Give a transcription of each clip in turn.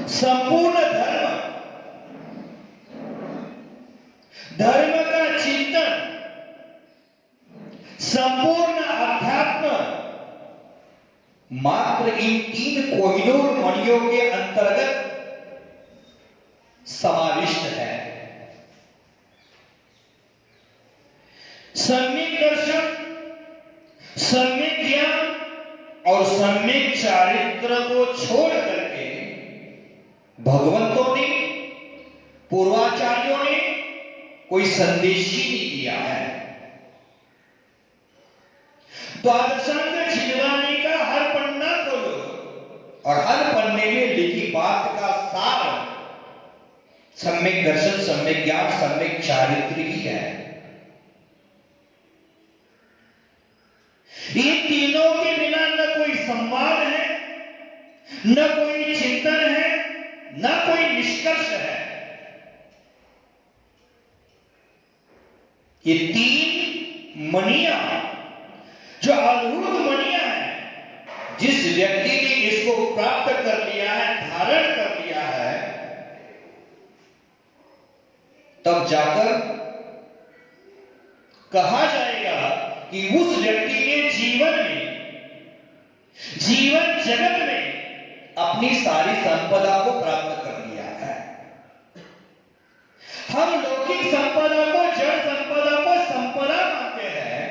संपूर्ण धर्म का चिंतन, संपूर्ण अध्यात्म मात्र इन 3 कोहिनूर मणियों के अंतर्गत समाविष्ट है। सम्यक दर्शन, सम्यक ज्ञान और सम्यक चारित्र को छोड़ करके भगवंतों ने, पूर्वाचार्यों ने कोई संदेश ही नहीं दिया है। द्वादशांग छिंदवानी का हर पन्ना खोलो और हर पन्ने में लिखी बात का सार सम्यक दर्शन, सम्यक ज्ञान, सम्यक चारित्र ही है। इन तीनों के बिना न कोई संवाद है, न कोई चिंतन है, न कोई निष्कर्ष है। ये 3 मणियां जो अद्भुत मणियां हैं, जिस व्यक्ति ने इसको प्राप्त कर लिया है, धारण कर लिया है, तब जाकर कहा जाएगा कि उस व्यक्ति ने जीवन जगत में अपनी सारी संपदा को प्राप्त कर लिया है। हम लौकिक संपदा को, जड़ संपदा को संपदा मानते हैं,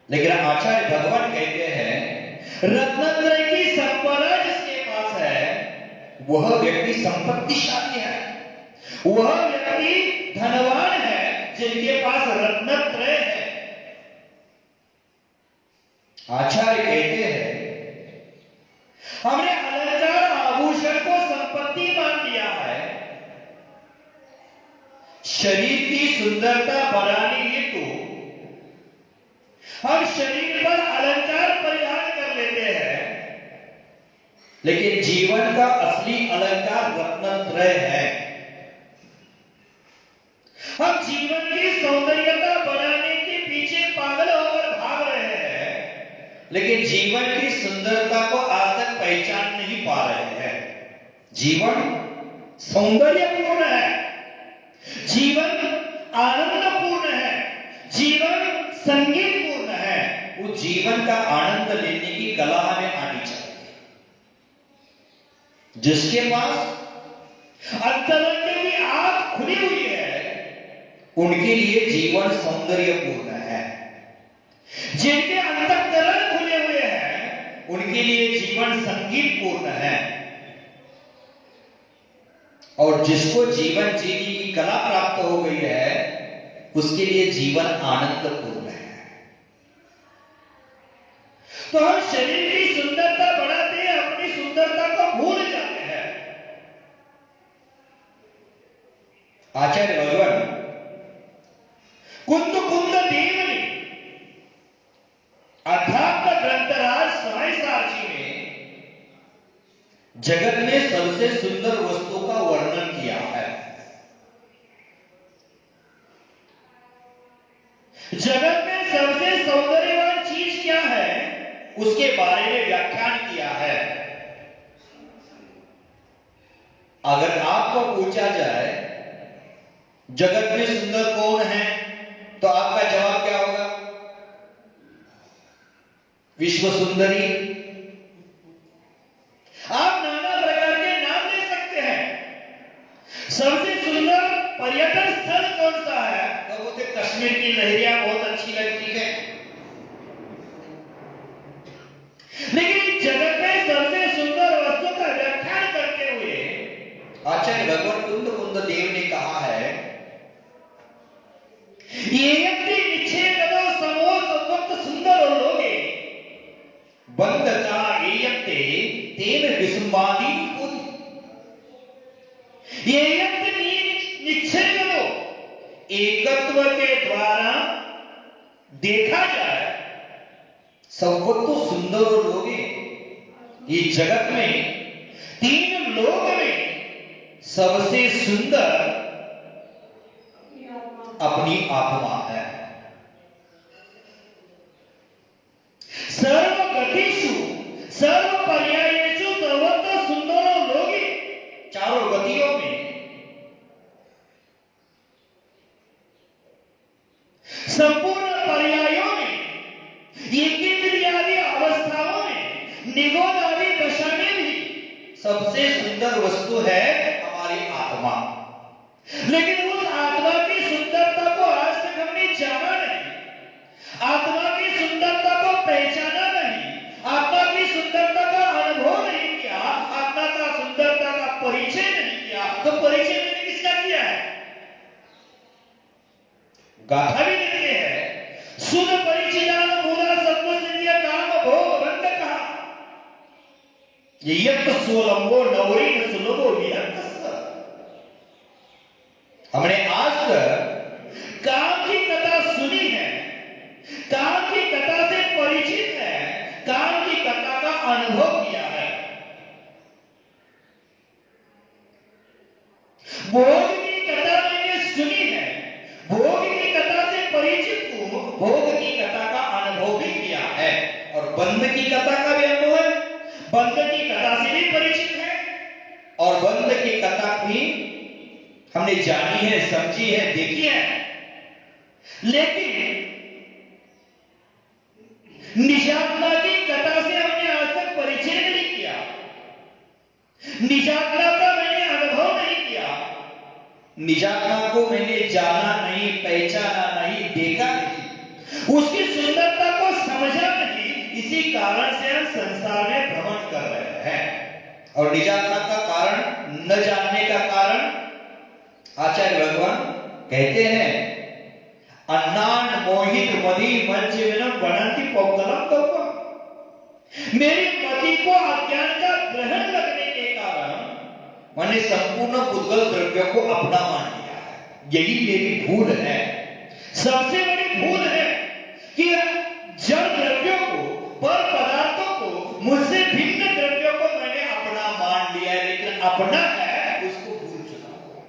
लेकिन आचार्य भगवान कहते हैं रत्नत्रय की संपदा जिसके पास है वह व्यक्ति संपत्तिशाली है, वह व्यक्ति धनवान है जिनके पास रत्नत्रय है। आचार्य कहते हैं हमने अलंकार आभूषण को संपत्ति मान लिया है, शरीर की सुंदरता बढ़ाने हेतु हम शरीर पर अलंकार परिधान कर लेते हैं, लेकिन जीवन का असली अलंकार रत्नत्रय है। हम जीवन की सौंदर्यता बढ़ाने के पीछे पागल होकर भाग रहे हैं, लेकिन जीवन की सुंदरता को आज तक पहचान नहीं पा रहे हैं। जीवन सौंदर्यपूर्ण है, जीवन आनंदपूर्ण है, जीवन संगीतपूर्ण है। उस जीवन का आनंद लेने की कला हमें आनी चाहिए। जिसके पास अंतरंग की आंख खुली हुई है उनके लिए जीवन सौंदर्यपूर्ण है, जिनके अंतःकरण खुले हुए हैं उनके लिए जीवन संगीतपूर्ण है, और जिसको जीवन जीने की कला प्राप्त हो गई है उसके लिए जीवन आनंदपूर्ण है। तो हम शरीर की सुंदरता बढ़ाते हैं, अपनी सुंदरता को भूल जाते हैं। आचार्य भगवान कुंद देवनी अध्यात्म ग्रंथराज समय सारची में जगत में सबसे सुंदर वस्तु का वर्णन किया है। जगत में सबसे सौंदर्यवान चीज क्या है उसके बारे में व्याख्यान किया है। अगर आपको पूछा जाए जगत में सुंदर कौन है तो आपका जवाब क्या होगा? विश्व सुंदरी। आप नाना प्रकार के नाम दे सकते हैं। सबसे सुंदर पर्यटन स्थल कौन सा है? तो बोलते कश्मीर की लहरियां बहुत अच्छी लगती है। लेकिन जगत में सबसे सुंदर वस्तु का व्याख्यान करते हुए आचार्य भगवान कुंद देव ने कहा है सुंदर लोगे बंद का तेन विसंवादी निश्चय करो एकत्व के द्वारा देखा जाए सर्वतो सुंदर लोगे। ये जगत में 3 लोग में सबसे सुंदर अपनी आत्मा है। सर्व गतिषु सर्व पर्यायेषु सर्वत्र सुंदरो लोगे सबसे सुंदर वस्तु है हमारी आत्मा। लेकिन उस आत्मा की सुंदरता को आज तक हमने जाना नहीं, आत्मा की सुंदरता को पहचाना नहीं, आत्मा की सुंदरता का अनुभव नहीं किया, आत्मा का सुंदरता का परिचय नहीं किया। तो परिचय मैंने किसका किया है? गाथा भी लिखी है, सुन परिचितान मूला सत्वसिद्धिया काम भोग रंग कहा, यज्ञ सोलंबो नवरी न सुलभो विरक्त। हमने आज तक काम की कथा सुनी है, काम की कथा से परिचित है, काम की कथा का अनुभव किया है। भोग की कथा मैंने सुनी है, भोग की कथा से परिचित हूं, भोग की कथा का अनुभव भी किया है, और बंध की कथा का भी अनुभव है, बंध की कथा से भी परिचित है, और बंध की कथा भी हमने जानी है, समझी है, देखी है। लेकिन निजात्मा की कथा से हमने आज तक परिचय नहीं किया, निजात्मा का मैंने अनुभव नहीं किया, निजात्मा को मैंने जाना नहीं, पहचाना नहीं, देखा नहीं, उसकी सुंदरता को समझा नहीं। इसी कारण से हम संसार में भ्रमण कर रहे हैं। और निजात्मा का कारण, न जानने का कारण आचार्य भगवान कहते हैं, अन्नान मोहित मदि मंच विनम बनंती पौकलम कौकम। मेरी मति को अज्ञान का ग्रहण लगने के कारण मैंने संपूर्ण पुद्गल द्रव्यों को अपना मान लिया है। यही मेरी भूल है, सबसे बड़ी भूल है कि जड़ द्रव्यों को, पर पदार्थों को, मुझसे भिन्न द्रव्यों को मैंने अपना मान लिया है, लेकिन अपना है उसको भूल चुका हूं।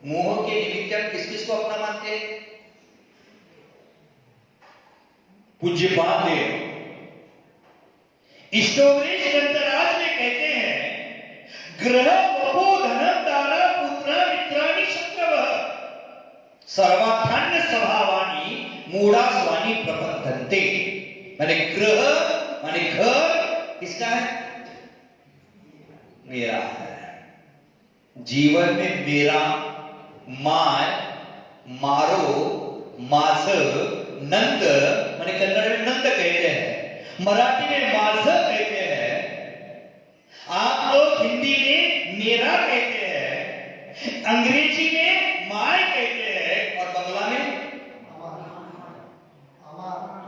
मोह के निमित्त हम किस किस को अपना मानते हैं? पूज्य पाद इष्टोपदेश ग्रंथराज में कहते हैं, ग्रह वपो धनम दारा पुत्र मित्राणि शत्रवः सर्वाधान्य स्वभावानि मूढ़ा स्वानि प्रबंधन्ते। माने ग्रह माने घर किसका है? मेरा है। जीवन में मेरा, माय, मारो, माझ, नंद, माने कन्नड़ में नंद कहते हैं, मराठी में माझ कहते हैं, आप लोग हिंदी में मेरा कहते हैं, अंग्रेजी में माय कहते हैं, और बंगला में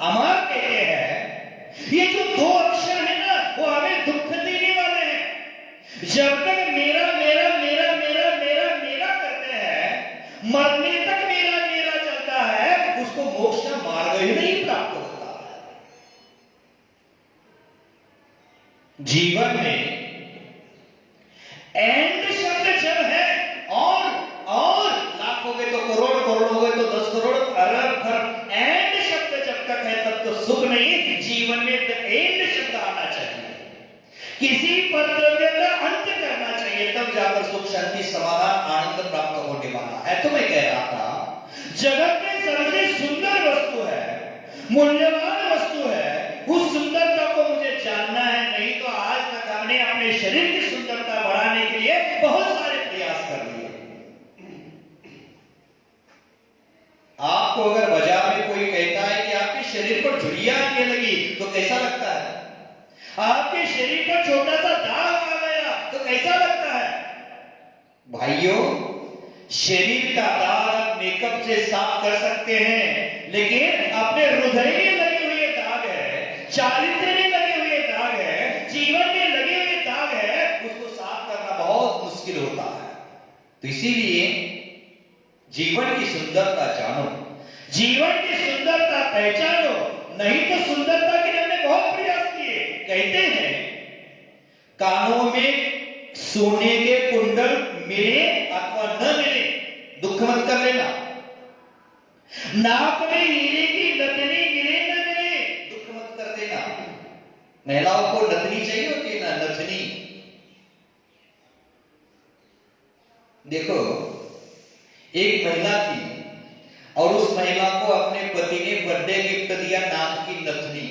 अमर कहते हैं। ये जो दो अक्षर है ना, वो हमें दुख देने वाले हैं। जब तक मेरा मेरा मेरा मेरा मेरा मेरा करते हैं, मरने तक मेरा मेरा चलता है, उसको मोक्ष का मार्ग ही नहीं प्राप्त होता। जीवन में एंड शब्द जब है, और लाख हो गए तो करोड़, करोड़ हो गए तो 10 करोड़, अरब खरब, एंड शब्द जब तक है तब तो सुख नहीं। जीवन में एंड शब्द आना चाहिए, किसी कर्तव्य का अंत करना चाहिए, तब जाकर सुख, शांति, समाधान, आनंद प्राप्त होने वाला है। तो मैं कह रहा था, जगत में सबसे सुंदर वस्तु है, मूल्यवान वस्तु है, उस सुंदरता को मुझे जानना है। नहीं तो आज तक हमने अपने शरीर की सुंदरता बढ़ाने के लिए बहुत सारे प्रयास कर लिए। आपको अगर बाजार में कोई कहता है कि आपके शरीर पर झुर्रियां आने लगी, तो कैसा लगता है? आपके शरीर पर छोटा सा दाग आ गया तो कैसा लगता है? भाइयों, शरीर का दाग मेकअप से साफ कर सकते हैं, लेकिन अपने हृदय में लगे हुए दाग है, चारित्र्य में लगे हुए दाग है, जीवन में लगे हुए दाग है, उसको साफ करना बहुत मुश्किल होता है। तो इसीलिए जीवन की सुंदरता जानो, जीवन की सुंदरता पहचानो। नहीं तो सुंदरता के लिए हमने बहुत प्रयास किए। कहते हैं, कानों में सोने के कुंडल मिले अथवा न मिले, दुख मत कर लेना। नाक में हीरे की नथनी मिले न मिले, दुख मत कर देना। महिलाओं को नथनी चाहिए होती है ना, नथनी। देखो, एक महिला थी और उस महिला को अपने पति ने बर्थडे गिफ्ट दिया नाक की नथनी,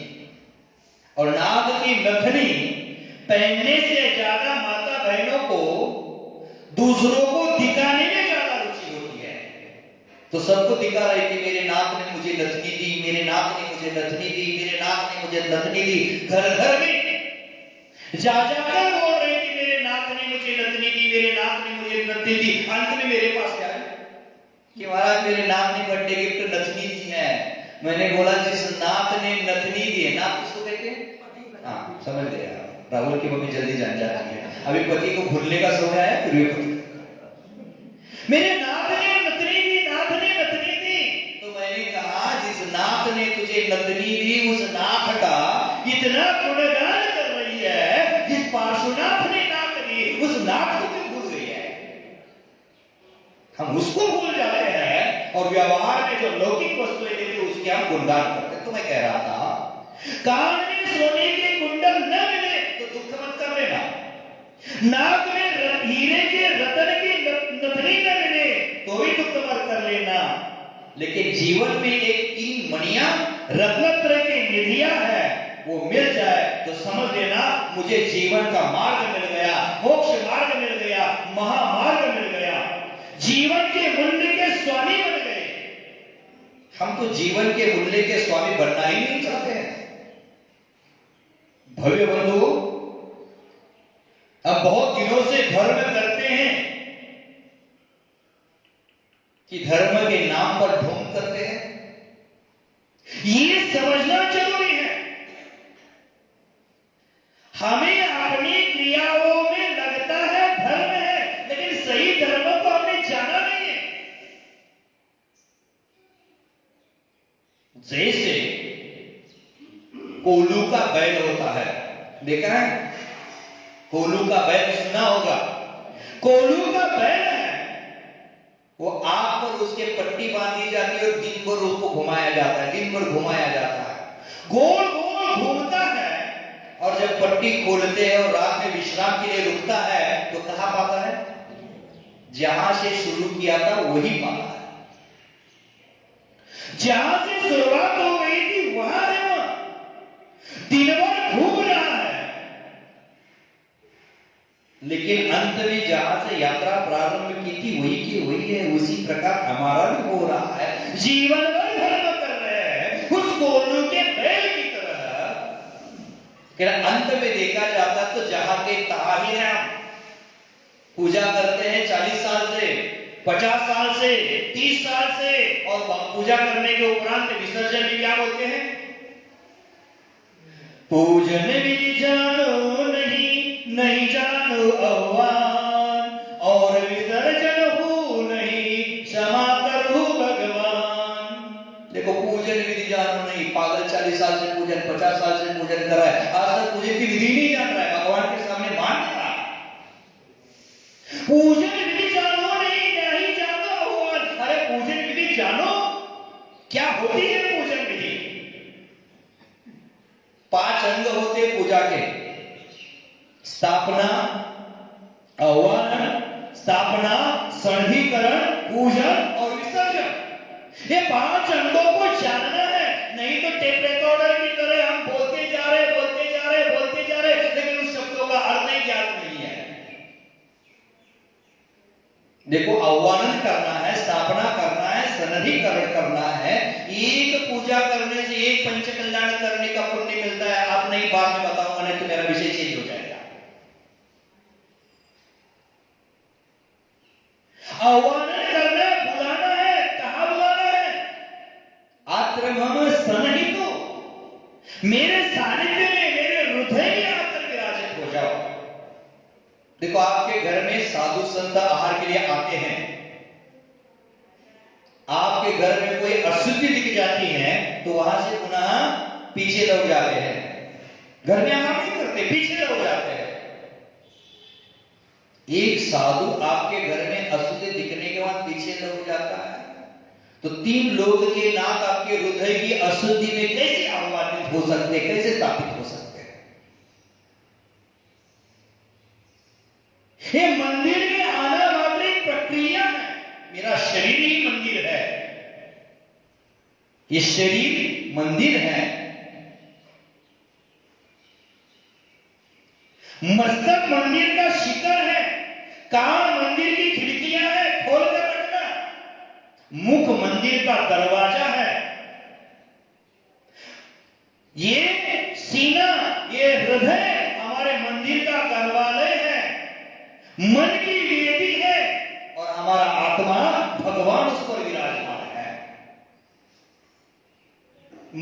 और नाक की नथनी पहनने से ज्यादा दूसरों को दिखाने में ज्यादा रुचि होती है। तो सबको दिखा रही थी, मेरे नाथ ने मुझे नथनी दी, मेरे नाथ ने मुझे नथनी दी, मेरे नाथ ने मुझे नथनी दी। घर घर में जा जाकर बोल रही थी, मेरे नाथ ने मुझे नथनी दी, मेरे नाथ ने मुझे नथनी दी। अंत में मेरे पास क्या है कि महाराज मेरे नाथ ने बर्थडे गिफ्ट नथनी दी है। मैंने बोला जिस नाथ ने नथनी दी है, नाथ किसको कहते हैं? हाँ समझ गया, राहुल की मम्मी जल्दी जान जाती है। अभी पति को भूलने का समय है, फिर मेरे नाथ ने नथनी दी, नाथ ने नथनी दी। तो मैंने कहा जिस नाथ ने तुझे नथनी दी उस नाथ का इतना गुणगान कर रही है, जिस पार्श्वनाथ ने नाथ दी उस नाथ को क्यों भूल गई है? हम उसको भूल जाते हैं और व्यवहार में जो लौकिक वस्तुएं देते उसके हम गुणगान करते। तो मैं कह रहा था कान में सोने के कुंडल न मिले तो दुख मत कर लेना, नाक में हीरे के रतन की नथनी न मिले तो भी दुख मत कर लेना। लेकिन जीवन में एक 3 मणियां रत्नत्रय की निधियां है, वो मिल जाए तो समझ लेना मुझे जीवन का मार्ग मिल गया, मोक्ष मार्ग मिल गया, महामार्ग मिल गया, जीवन के मूल्य के स्वामी बन गए। हम तो जीवन के मूल्य के स्वामी बनना ही नहीं चाहते हैं। भव्य बंधु, अब बहुत दिनों से धर्म करते हैं कि धर्म के नाम पर ढोंग करते हैं, ये समझना जरूरी है। हमें अपनी क्रियाओं में लगता है धर्म है, लेकिन सही धर्म को हमने जाना नहीं है। जैसे कोल्हू का बैल होता है, देखा है? कोल्हू का बैल सुना होगा। कोल्हू का बैल है, वो आग पर उसके पट्टी बांधी जाती है और दिन भर उसको घुमाया जाता है, दिन भर घुमाया जाता है, गोल गोल घूमता है। और जब पट्टी खोलते हैं और रात में विश्राम के लिए रुकता है तो कहां पाता है? जहां से शुरू किया था वही पाता है। जहां से शुरुआत हो गई थी वहां है, वहां दिन भर घूम रहा है, लेकिन अंत में जहां से यात्रा प्रारंभ की थी वही की वही है। उसी प्रकार हमारा भी हो रहा है, जीवन भर धर्म कर रहे हैं उस कोल्हू के बैल की तरह। अंत में देखा जाता तो जहां के तहां ही हैं। पूजा करते हैं 40 साल से, 50 साल से, 30 साल से, और पूजा करने के उपरांत विसर्जन में क्या बोलते हैं? पूजन विधि जानो नहीं जानो आह्वान, और विसर्जन हो नहीं क्षमा करो भगवान। देखो पूजन विधि जानो नहीं, पागल 40 साल से पूजन, 50 साल से पूजन कर रहा है, आज तक पूजन की विधि नहीं जान रहा है, भगवान के सामने मान नहीं रहा। पूजन विधि जानो नहीं जानो आह्वान। अरे पूजन विधि जानो, क्या होती है पूजन विधि? 5 अंग होते पूजा के, स्थापना, आह्वान, स्थापना, संधिकरण, पूजन और विसर्जन। ये 5 अंगों को जानना है, नहीं तो टेप रिकॉर्डर की तरह हम बोलते जा रहे, लेकिन उस शब्दों का अर्थ ही ज्ञात नहीं है। देखो, आह्वान करना है, स्थापना करना है, संधिकरण करना है। एक पूजा करने से एक पंचकल्याण करने का पुण्य मिलता है। आप नहीं, बाद में बताऊंगा, नहीं तो मेरा विषय चेंज हो जाएगा। आह्वान करना है, बुलाना है, कहां बुलाना है? आत्मम सन्निहितो, मेरे सानिध्य में, मेरे हृदय में आकर विराजित हो जाओ। देखो, आपके घर में साधु संत आहार के लिए आते हैं, आपके घर में कोई अशुद्धि दिख जाती है तो वहां से पुनः पीछे लौट जाते हैं। घर में आहार नहीं करते, पीछे लौट जाते हैं। एक साधु आपके घर में अशुद्धि दिखने के बाद पीछे लौट जाता है, तो 3 लोग के नाक आपके हृदय की अशुद्धि में कैसे आह्वानित हो सकते, कैसे स्थापित हो सकते? ये मंदिर में आना वाली प्रक्रिया है। मेरा शरीर ही मंदिर है, ये शरीर मंदिर है, मस्तक मंदिर का शिखर है, कान मंदिर की खिड़कियां हैं, खोल कर रखना। मुख मंदिर का दरवाजा है। ये सीना, ये हृदय हमारे मंदिर का गर्भालय है, मन की वेदी है, और हमारा आत्मा भगवान उस पर विराजमान है।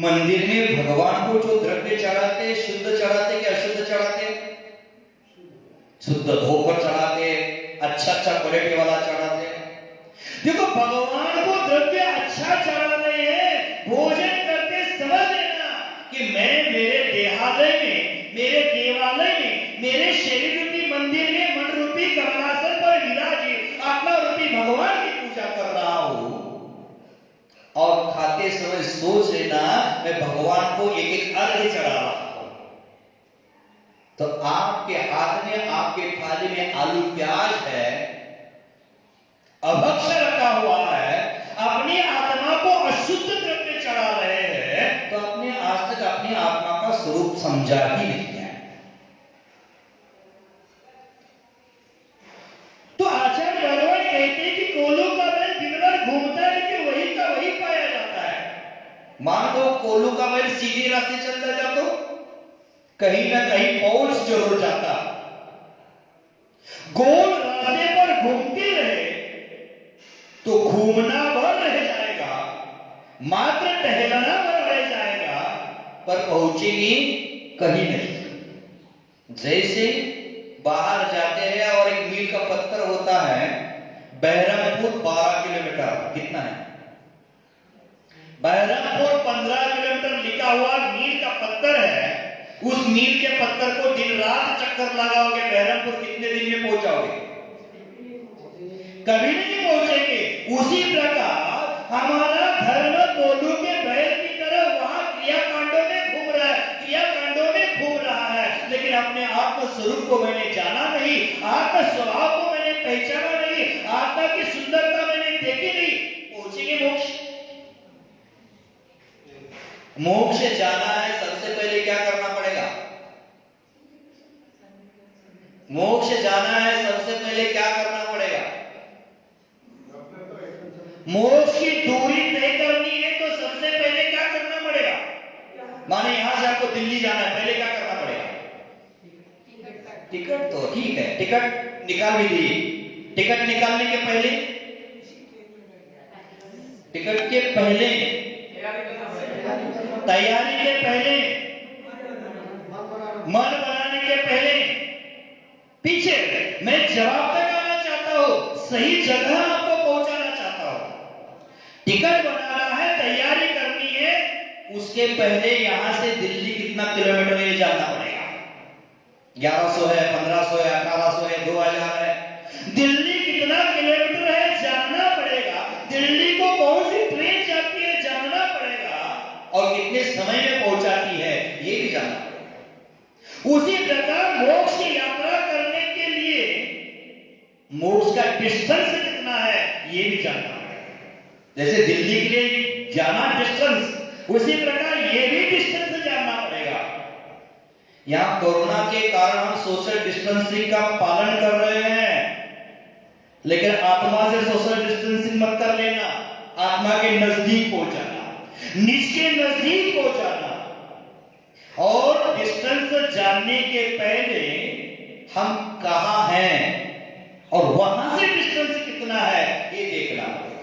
मंदिर में भगवान को जो द्रव्य चढ़ाते, शुद्ध चढ़ाते कि अशुद्ध चढ़ाते? शुद्ध धोकर चढ़ाते, अच्छा क्वालिटी वाला चढ़ाते। देखो, भगवान को द्रव्य अच्छा चढ़ा रहे हैं, भोजन करते समझ लेना कि मैं मेरे देहालय में, मेरे देवालय में, मेरे शरीर रूपी मंदिर में मन रूपी कमलासन पर विराजित आत्मा रूपी भगवान की पूजा कर रहा हूं। और खाते समय सोच लेना मैं भगवान को एक एक अर्घ्य चढ़ा रहा हूं। तो आपके हाथ में, आपके थाली में आलू प्याज है, अभक्ष रखा हुआ है, अपनी आत्मा को अशुद्ध द्रव्य चढ़ा रहे हैं, तो आपने आज तक अपनी आत्मा का स्वरूप समझा ही नहीं है। तो आचार्य भगवान कहते हैं कि कोल्हू का बैल दिन भर घूमता है कि वही का वही पाया जाता है। मान लो कोल्हू का बैल सीधे रास्ते चलता जाता तो कहीं ना कहीं पहुंच जरूर जाता। गोल रास्ते पर घूमते रहे तो घूमना भर रह जाएगा, मात्र टहलना भर रह जाएगा, पर पहुंचेगी कहीं नहीं। जैसे बाहर जाते हैं और एक मील का पत्थर होता है, बहरमपुर 12 किलोमीटर, कितना है? बहरमपुर 15 किलोमीटर लिखा हुआ मील का पत्थर है। उस मील के पत्थर को दिन रात चक्कर लगाओगे, बहरमपुर कितने दिन में पहुंचाओगे? कभी नहीं पहुंचेंगे। उसी प्रकार हमारा धर्म कोल्हू के बैल की तरह वहां क्रियाकांडों में घूम रहा है, क्रियाकांडों में घूम रहा है, लेकिन अपने आत्म स्वरूप को मैंने जाना नहीं, आत्म स्वभाव को मैंने पहचाना नहीं, आत्मा की सुंदरता मैंने देखी नहीं। पहुंचेंगे मोक्ष? मोक्ष जाना है, सबसे पहले क्या करना पड़ेगा? मोक्ष जाना है, सबसे पहले क्या करना पड़ेगा? मोक्ष की दूरी तय करनी है तो सबसे पहले क्या करना पड़ेगा? माने यहां से आपको दिल्ली जाना है, पहले क्या करना पड़ेगा? टिकट तो ठीक है, टिकट निकाल भी दिए। टिकट निकालने के पहले, टिकट के पहले, तैयारी के पहले, मन बनाने के पहले, पीछे मैं जवाब तक आना चाहता हूं, सही जगह आपको पहुंचाना चाहता हूं। टिकट बनाना है, तैयारी करनी है, उसके पहले यहां से दिल्ली कितना किलोमीटर ये जानना पड़ेगा? 1100 है, 1500 है, 1800 है, 2000 है। दिल्ली कितना किलोमीटर है जानना पड़ेगा। दिल्ली को कौन सी ट्रेन जाती है जानना पड़ेगा, और कितने समय में पहुंचाती है ये भी जानना पड़ेगा। उसी प्रकार मोक्ष की यात्रा करने के लिए मोक्ष का डिस्टेंस कितना है ये भी जानना पड़ेगा। जैसे दिल्ली के लिए जाना डिस्टेंस, उसी प्रकार ये भी डिस्टेंस जानना पड़ेगा। यहां कोरोना के कारण हम सोशल डिस्टेंसिंग का पालन कर रहे हैं, लेकिन आत्मा से सोशल डिस्टेंसिंग मत कर लेना। आत्मा के नजदीक पहुंचाना, निज के नजदीक पहुंचाना। और डिस्टेंस जानने के पहले हम कहां हैं और वहां से डिस्टेंस कितना है ये देखना पड़ेगा।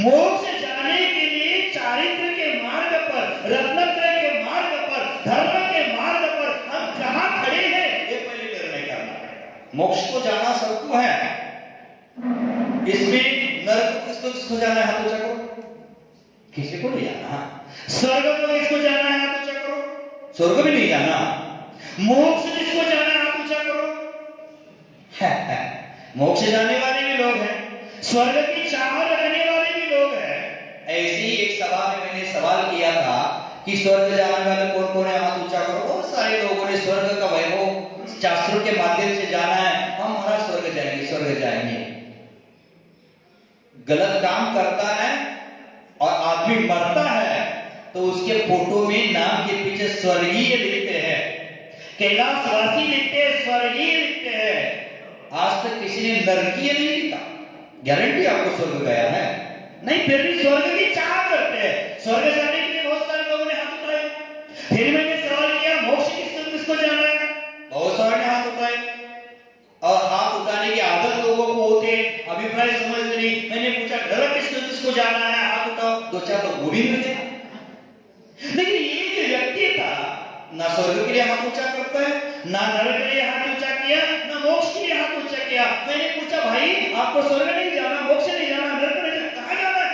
मोक्ष जाने के लिए चारित्र के मार्ग पर, रत्नत्रय के मार्ग पर, धर्म के मार्ग पर हम कहां खड़े हैं ये पहले निर्णय करना पड़ेगा। मोक्ष को जाना सबको है, इसमें नरक किसको जाना है हाथ ऊंचा करो, किसी को नहीं जाना। स्वर्ग को किसको जाना है हाथ ऊंचा करो, स्वर्ग भी नहीं जाना। मोक्ष जिसको जाना है हाथ ऊंचा करो। मोक्ष जाने वाले भी लोग हैं, स्वर्ग की चाह रखने वाले भी लोग हैं। ऐसे ही एक सभा में मैंने सवाल किया था कि स्वर्ग जाने वाले कौन कौन है हाथ ऊंचा करो। बहुत सारे लोगों ने स्वर्ग का वैभव शास्त्रों के माध्यम से जाना है, हम हमारा स्वर्ग जाएंगे, स्वर्ग जाएंगे। गलत काम करता है और आदमी मरता है तो उसके फोटो में नाम के पीछे स्वर्गीय लिखते हैं, कैलाशवासी लिखते हैं, स्वर्गीय लिखते हैं। आज आज तक किसी ने नरकीय नहीं लिखा। गारंटी आपको स्वर्ग गया है नहीं, फिर भी स्वर्ग की चाह करते हैं। स्वर्ग जाने के लिए बहुत सारे लोगों ने हाथ उठाए। फिर मैंने सवाल किया मोक्ष किसको जाना है, बहुत सारे ने हाथ उठाए। और हाथ उठाने की आदत लोगों को होती है, अभिप्राय समझ नहीं। मैंने पूछा नरक किसको जाना है, हाथ उठाओ। दो चार लोग वो भी मिल गया। लेकिन ये जो व्यक्ति था ना स्वर्ग के लिए हाथ ऊंचा करता है, ना नरक के लिए हाथ ऊंचा किया, ना मोक्ष के लिए हाथ ऊंचा किया। मैंने पूछा भाई आपको स्वर्ग नहीं जाना, मोक्ष नहीं जाना, नरक नहीं जाना, कहां जाना है?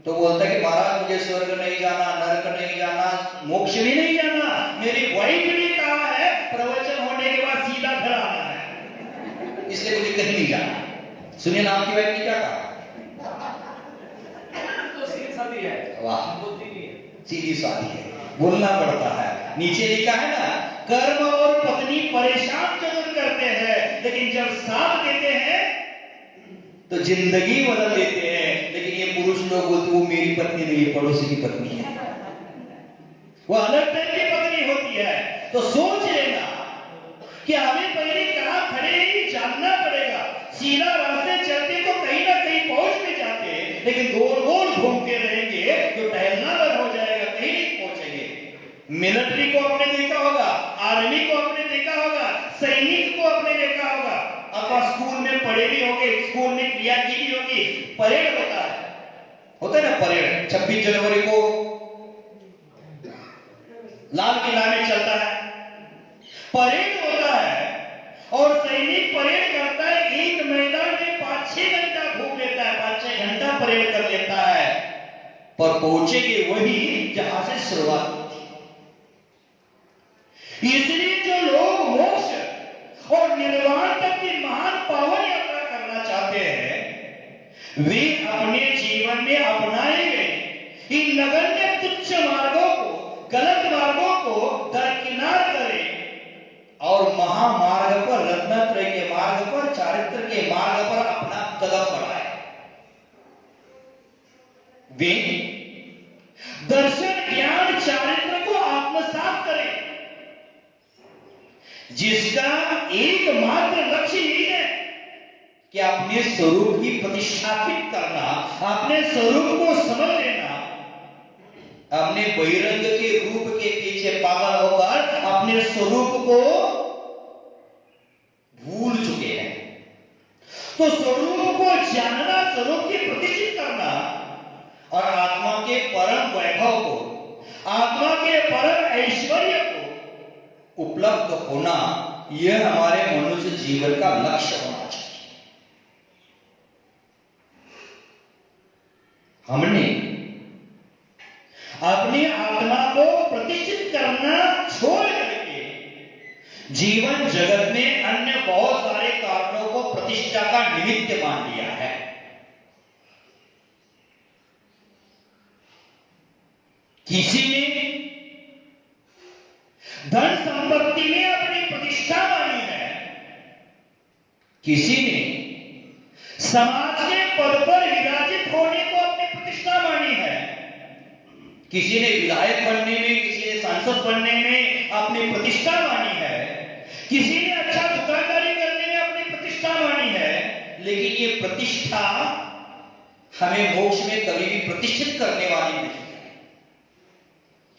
तो बोलता है कि महाराज मुझे स्वर्ग नहीं जाना, नरक नहीं जाना, मोक्ष भी नहीं जाना। मेरी वाइफ ने कहा है प्रवचन होने के बाद सीधा घर आना है, इसलिए मुझे कहीं नहीं जाना। सुनिए ना आपकी वाइफ ने क्या कहा? तो सीधी सादी है। वाह, सीधी सादी है, बोलना पड़ता है। नीचे लिखा है ना, कर्म और पत्नी परेशान जरूर करते हैं, लेकिन जब साथ देते हैं तो जिंदगी बदल देते हैं। लेकिन ये पुरुष लोग बोलते वो मेरी पत्नी नहीं, पड़ोसी की पत्नी है, वो अलग टाइप की पत्नी होती है। तो सोच लेना कि हमें पहले कहां खड़े ही जानना पड़ेगा। सीधा रास्ते चलते तो कहीं ना कहीं पहुंच भी जाते, लेकिन गोल गोल घूमते रहेंगे तो टहलना बंद हो जाएगा, कहीं नहीं पहुंचेंगे। मिलिट्री को आपने देखा होगा, आर्मी को आपने देखा होगा, सैनिक को आपने देखा होगा, आप स्कूल में पढ़े भी होंगे, स्कूल में क्रिया की भी होगी। परेड होता है ना परेड। 26 जनवरी को लाल किला में चलता है, परेड होता है और सैनिक परेड करता है। एक मैदान में 5-6 घंटा घूम लेता है, 5-6 घंटा परेड कर लेता है, पर पहुंचेंगे वही जहां से शुरुआत हुई थी। इसलिए जो लोग मोक्ष और निर्वाण तक की महान पावन यात्रा करना चाहते हैं, वे अपने जीवन में अपनाए गए इन नगण्य तुच्छ मार्गों को, गलत मार्गों को दरकिनार करें और महामार्ग पर, रत्नत्रय के मार्ग पर, चारित्र के मार्ग पर अपना कदम बढ़ाए। वे दर्शन ज्ञान चारित्र को आत्मसात करें, जिसका एकमात्र लक्ष्य यही है कि अपने स्वरूप की प्रतिष्ठापित करना, अपने स्वरूप को समझ लेना। अपने बहिरंग के रूप के पीछे पागल होकर अपने स्वरूप को भूल चुके हैं। तो स्वरूप को जानना, स्वरूप की प्रतिष्ठित करना और आत्मा के परम वैभव को, आत्मा के परम ऐश्वर्य को उपलब्ध होना, यह हमारे मनुष्य जीवन का लक्ष्य होना चाहिए। हमने अपनी आत्मा को प्रतिष्ठित करना छोड़ करके जीवन जगत में अन्य बहुत सारे कारणों को प्रतिष्ठा का निमित्त मान लिया है। किसी ने धन संपत्ति में अपनी प्रतिष्ठा मानी है, किसी ने समाज के पद पर विराजित होने को अपनी प्रतिष्ठा मानी है, किसी ने विधायक बनने में, किसी ने सांसद बनने में अपनी प्रतिष्ठा मानी है, किसी ने अच्छा दुकानदारी करने में अपनी प्रतिष्ठा मानी है। लेकिन ये प्रतिष्ठा हमें मोक्ष में कभी भी प्रतिष्ठित करने वाली नहीं है।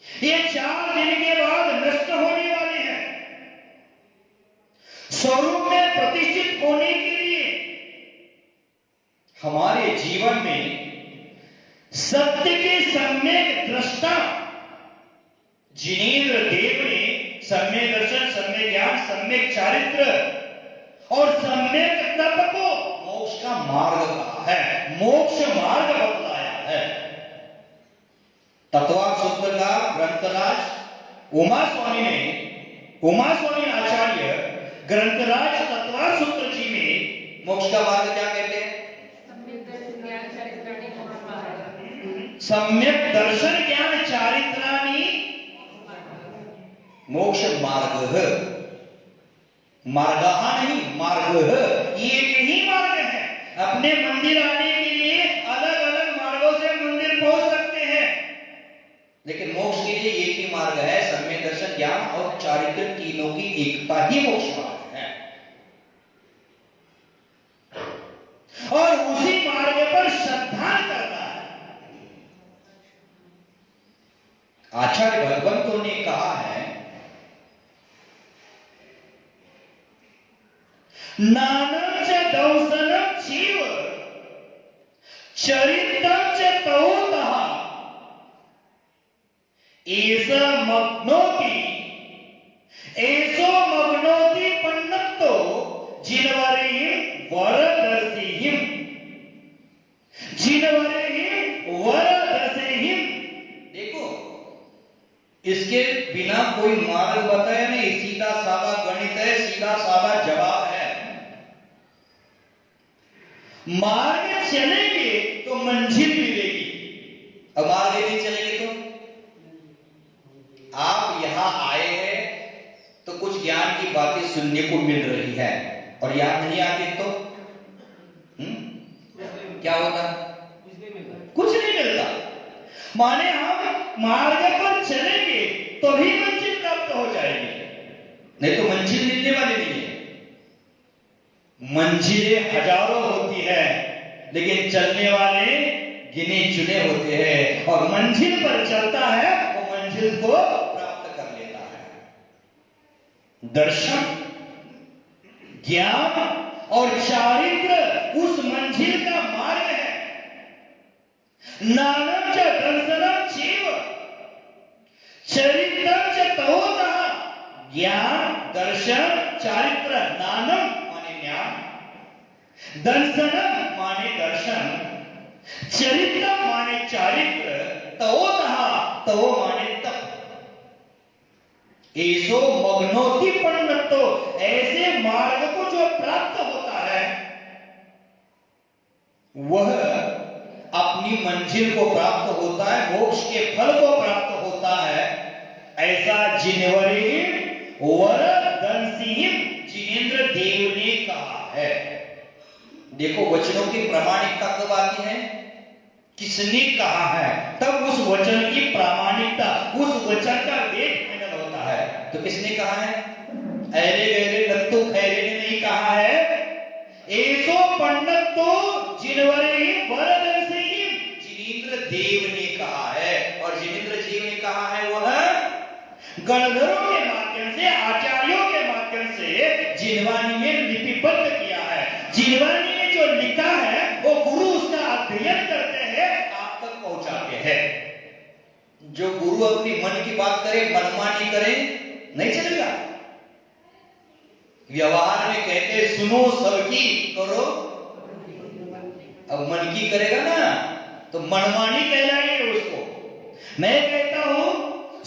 ये 4 दिन के बाद नष्ट होने वाले हैं। स्वरूप में प्रतिष्ठित होने के लिए हमारे जीवन में सत्य के सम्यक दृष्टा जिनेन्द्र देव ने सम्यक दर्शन, सम्यक ज्ञान, सम्यक चारित्र और सम्यक तप को मोक्ष का मार्ग कहा है, मोक्ष मार्ग बतलाया है। तत्वार्थ सूत्र का ग्रंथराज उमा स्वामी आचार्य ग्रंथराज तत्वार्थ सूत्र जी में मोक्ष का मार्ग क्या कहते हैं? सम्यक दर्शन ज्ञान चारित्राणि मोक्ष मार्ग। मार्गः नहीं, मार्ग। ये नहीं मार्ग है। अपने मंदिर आने के लिए अलग अलग मार्गों से मंदिर पहुंच सकते हैं, लेकिन मोक्ष के लिए एक ही मार्ग है, सम्यक दर्शन ज्ञान और चारित्र, तीनों की एकता ही मोक्ष मार्ग है। नानम च दंसनम जीव चरित्रम च तवोतः एसो मग्नोति पन्नतो जिनवरेहिं वरदर्शिहिं देखो, इसके बिना कोई मार्ग बताया नहीं, सीधा साधा गणित है, सीधा साधा जवाब है। मार्ग में चलेंगे तो मंजिल मिलेगी, अब मार्ग में नहीं चलेंगे तो आप यहां आए हैं तो कुछ ज्ञान की बातें सुनने को मिल रही है, और याद नहीं आती तो क्या होता? कुछ नहीं मिलता। माने हम मार्ग पर चलेंगे तो भी मंजिल प्राप्त हो जाएगी, नहीं तो मंजिल मिलने वाली नहीं है। मंजिलें हजारों होती है, लेकिन चलने वाले गिने चुने होते हैं, और मंजिल पर चलता है वो मंजिल को प्राप्त कर लेता है। दर्शन, ज्ञान और चारित्र उस मंजिल का मार्ग है। नानम च दर्शनम जीव चरित्रम च तवोतः, ज्ञान, दर्शन, चारित्र। नानम माने ज्ञान, दर्शनम माने दर्शन, चरित्र माने चारित्र, तवोतः तवो माने तप। एसो मग्नोति पन्नतो, ऐसे मार्ग को जो प्राप्त होता है वह अपनी मंजिल को प्राप्त होता है, मोक्ष के फल को प्राप्त होता है। ऐसा जिनेन्द्र देव ने कहा है। देखो, वचनों की प्रामाणिकता कब आती है? किसने कहा है, तब उस वचन की प्रामाणिकता, उस वचन का वेट फाइनल होता है। तो किसने कहा है? ऐरे गहरे लत्तू खैरे ने नहीं कहा है। एसो पंडितो जिनवरे वरदर्शिहिं, जिनेन्द्र देव ने कहा है। और जिनेन्द्र देव ने कहा है वह गणधरों के माध्यम से, आचार्यों के माध्यम से जिनवानी में लिपिबद्ध किया है। जिनवानी में जो लिखा है वो गुरु उसका अध्ययन करते हैं, आप तक पहुंचाते हैं। जो गुरु अपनी मन की बात करे, मनमानी करे, नहीं चलेगा। व्यवहार में कहते सुनो सबकी, करो अब मन की करेगा ना तो मनमानी कहलाएगी उसको। मैं कहता हूं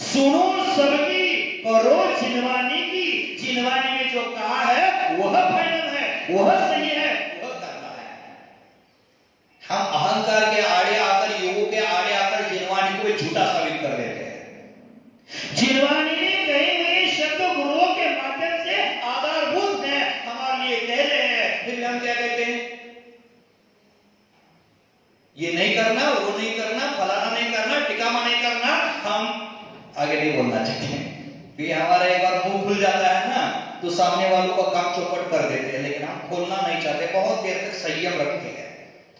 सुनो सबकी, करो जिनवानी की। जिनवानी में जो कहा है वह फाइनल है, वह सही है, वह करना है। हम अहंकार के आड़े आकर, योगों के आड़े आकर जिनवानी को झूठा साबित कर देते हैं। जिनवानी में कहे गए शब्द गुरुओं के माध्यम से आधारभूत है, हमारे लिए कह रहे हैं, फिर हम क्या कहते हैं? ये नहीं करना, वो नहीं करना, फलाना नहीं करना, टिकामा नहीं करना। हम आगे नहीं बोलना चाहते, क्योंकि हमारा एक बार मुंह खुल जाता है ना तो सामने वालों का काम चौपट कर देते हैं, लेकिन हम खोलना नहीं चाहते। बहुत देर तक संयम रखते हैं,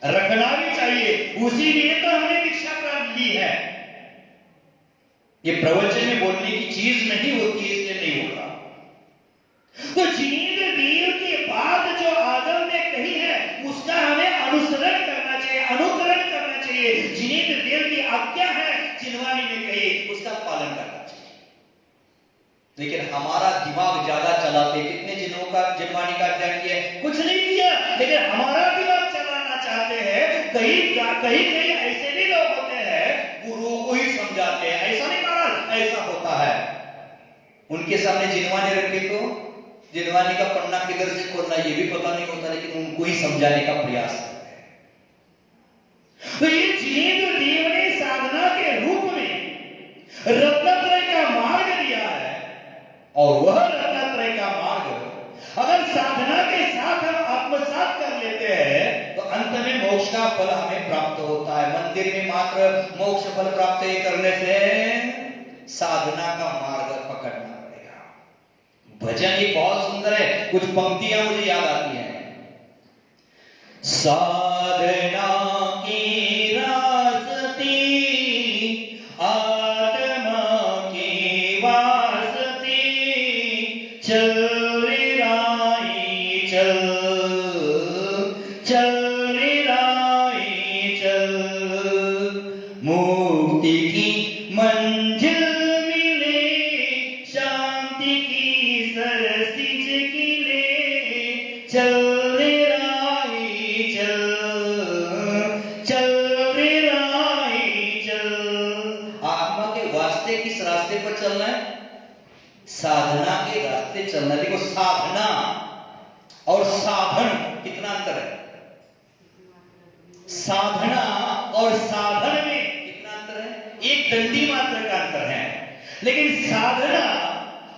रखना भी चाहिए, उसी लिए तो हमने दीक्षा प्राप्त ली है। ये प्रवचन में बोलने की चीज नहीं होती, इसलिए नहीं होगा। तो जिनेन्द्र देव की बात जो आदम ने कही है उसका हमें अनुसरण करना चाहिए, अनुकरण करना चाहिए। जिनेन्द्र देव की आज्ञा है, जिनवानी ने कही, उसका पालन करना चाहिए। लेकिन हमारा दिमाग ज्यादा चलाते, कितने जिनों का जिनवानी का अध्ययन किया? कुछ नहीं किया, लेकिन हमारा दिमाग चलाना चाहते हैं। कहीं कहीं ऐसे भी लोग होते हैं गुरुओं को ही समझाते हैं, ऐसा नहीं माना, ऐसा होता है। उनके सामने जिनवानी रखे तो जिनवानी का पन्ना किधर से खोलना ये भी पता नहीं होता, लेकिन उनको ही समझाने का प्रयास करते हैं। तो ये जिनेन्द्र देव ने साधना के रूप में रत्नत्रय का मार्ग दिया है, और वह रत्नत्रय का मार्ग अगर साधना के साथ हम आत्मसात कर लेते हैं तो अंत में मोक्ष का फल हमें प्राप्त होता है। मंदिर में मात्र मोक्ष फल प्राप्त करने से साधना का मार्ग पकड़ना पड़ेगा। भजन ये बहुत सुंदर है, कुछ पंक्तियां मुझे याद आती हैं। साधना की रास्ते आत्मा की वास्ते चल रे राही चल चल रे राही चल, मुक्ति की मंजिल मिले, शांति की सरसिज खिले, चल रे राही चल, चल रे राही चल। आत्मा के वास्ते किस रास्ते पर चलना है? साधना के रास्ते चलना। देखो साधना और साधन कितना अंतर है? साधना और साधन में कितना अंतर है? एक दंडी मात्र का अंतर है। लेकिन साधना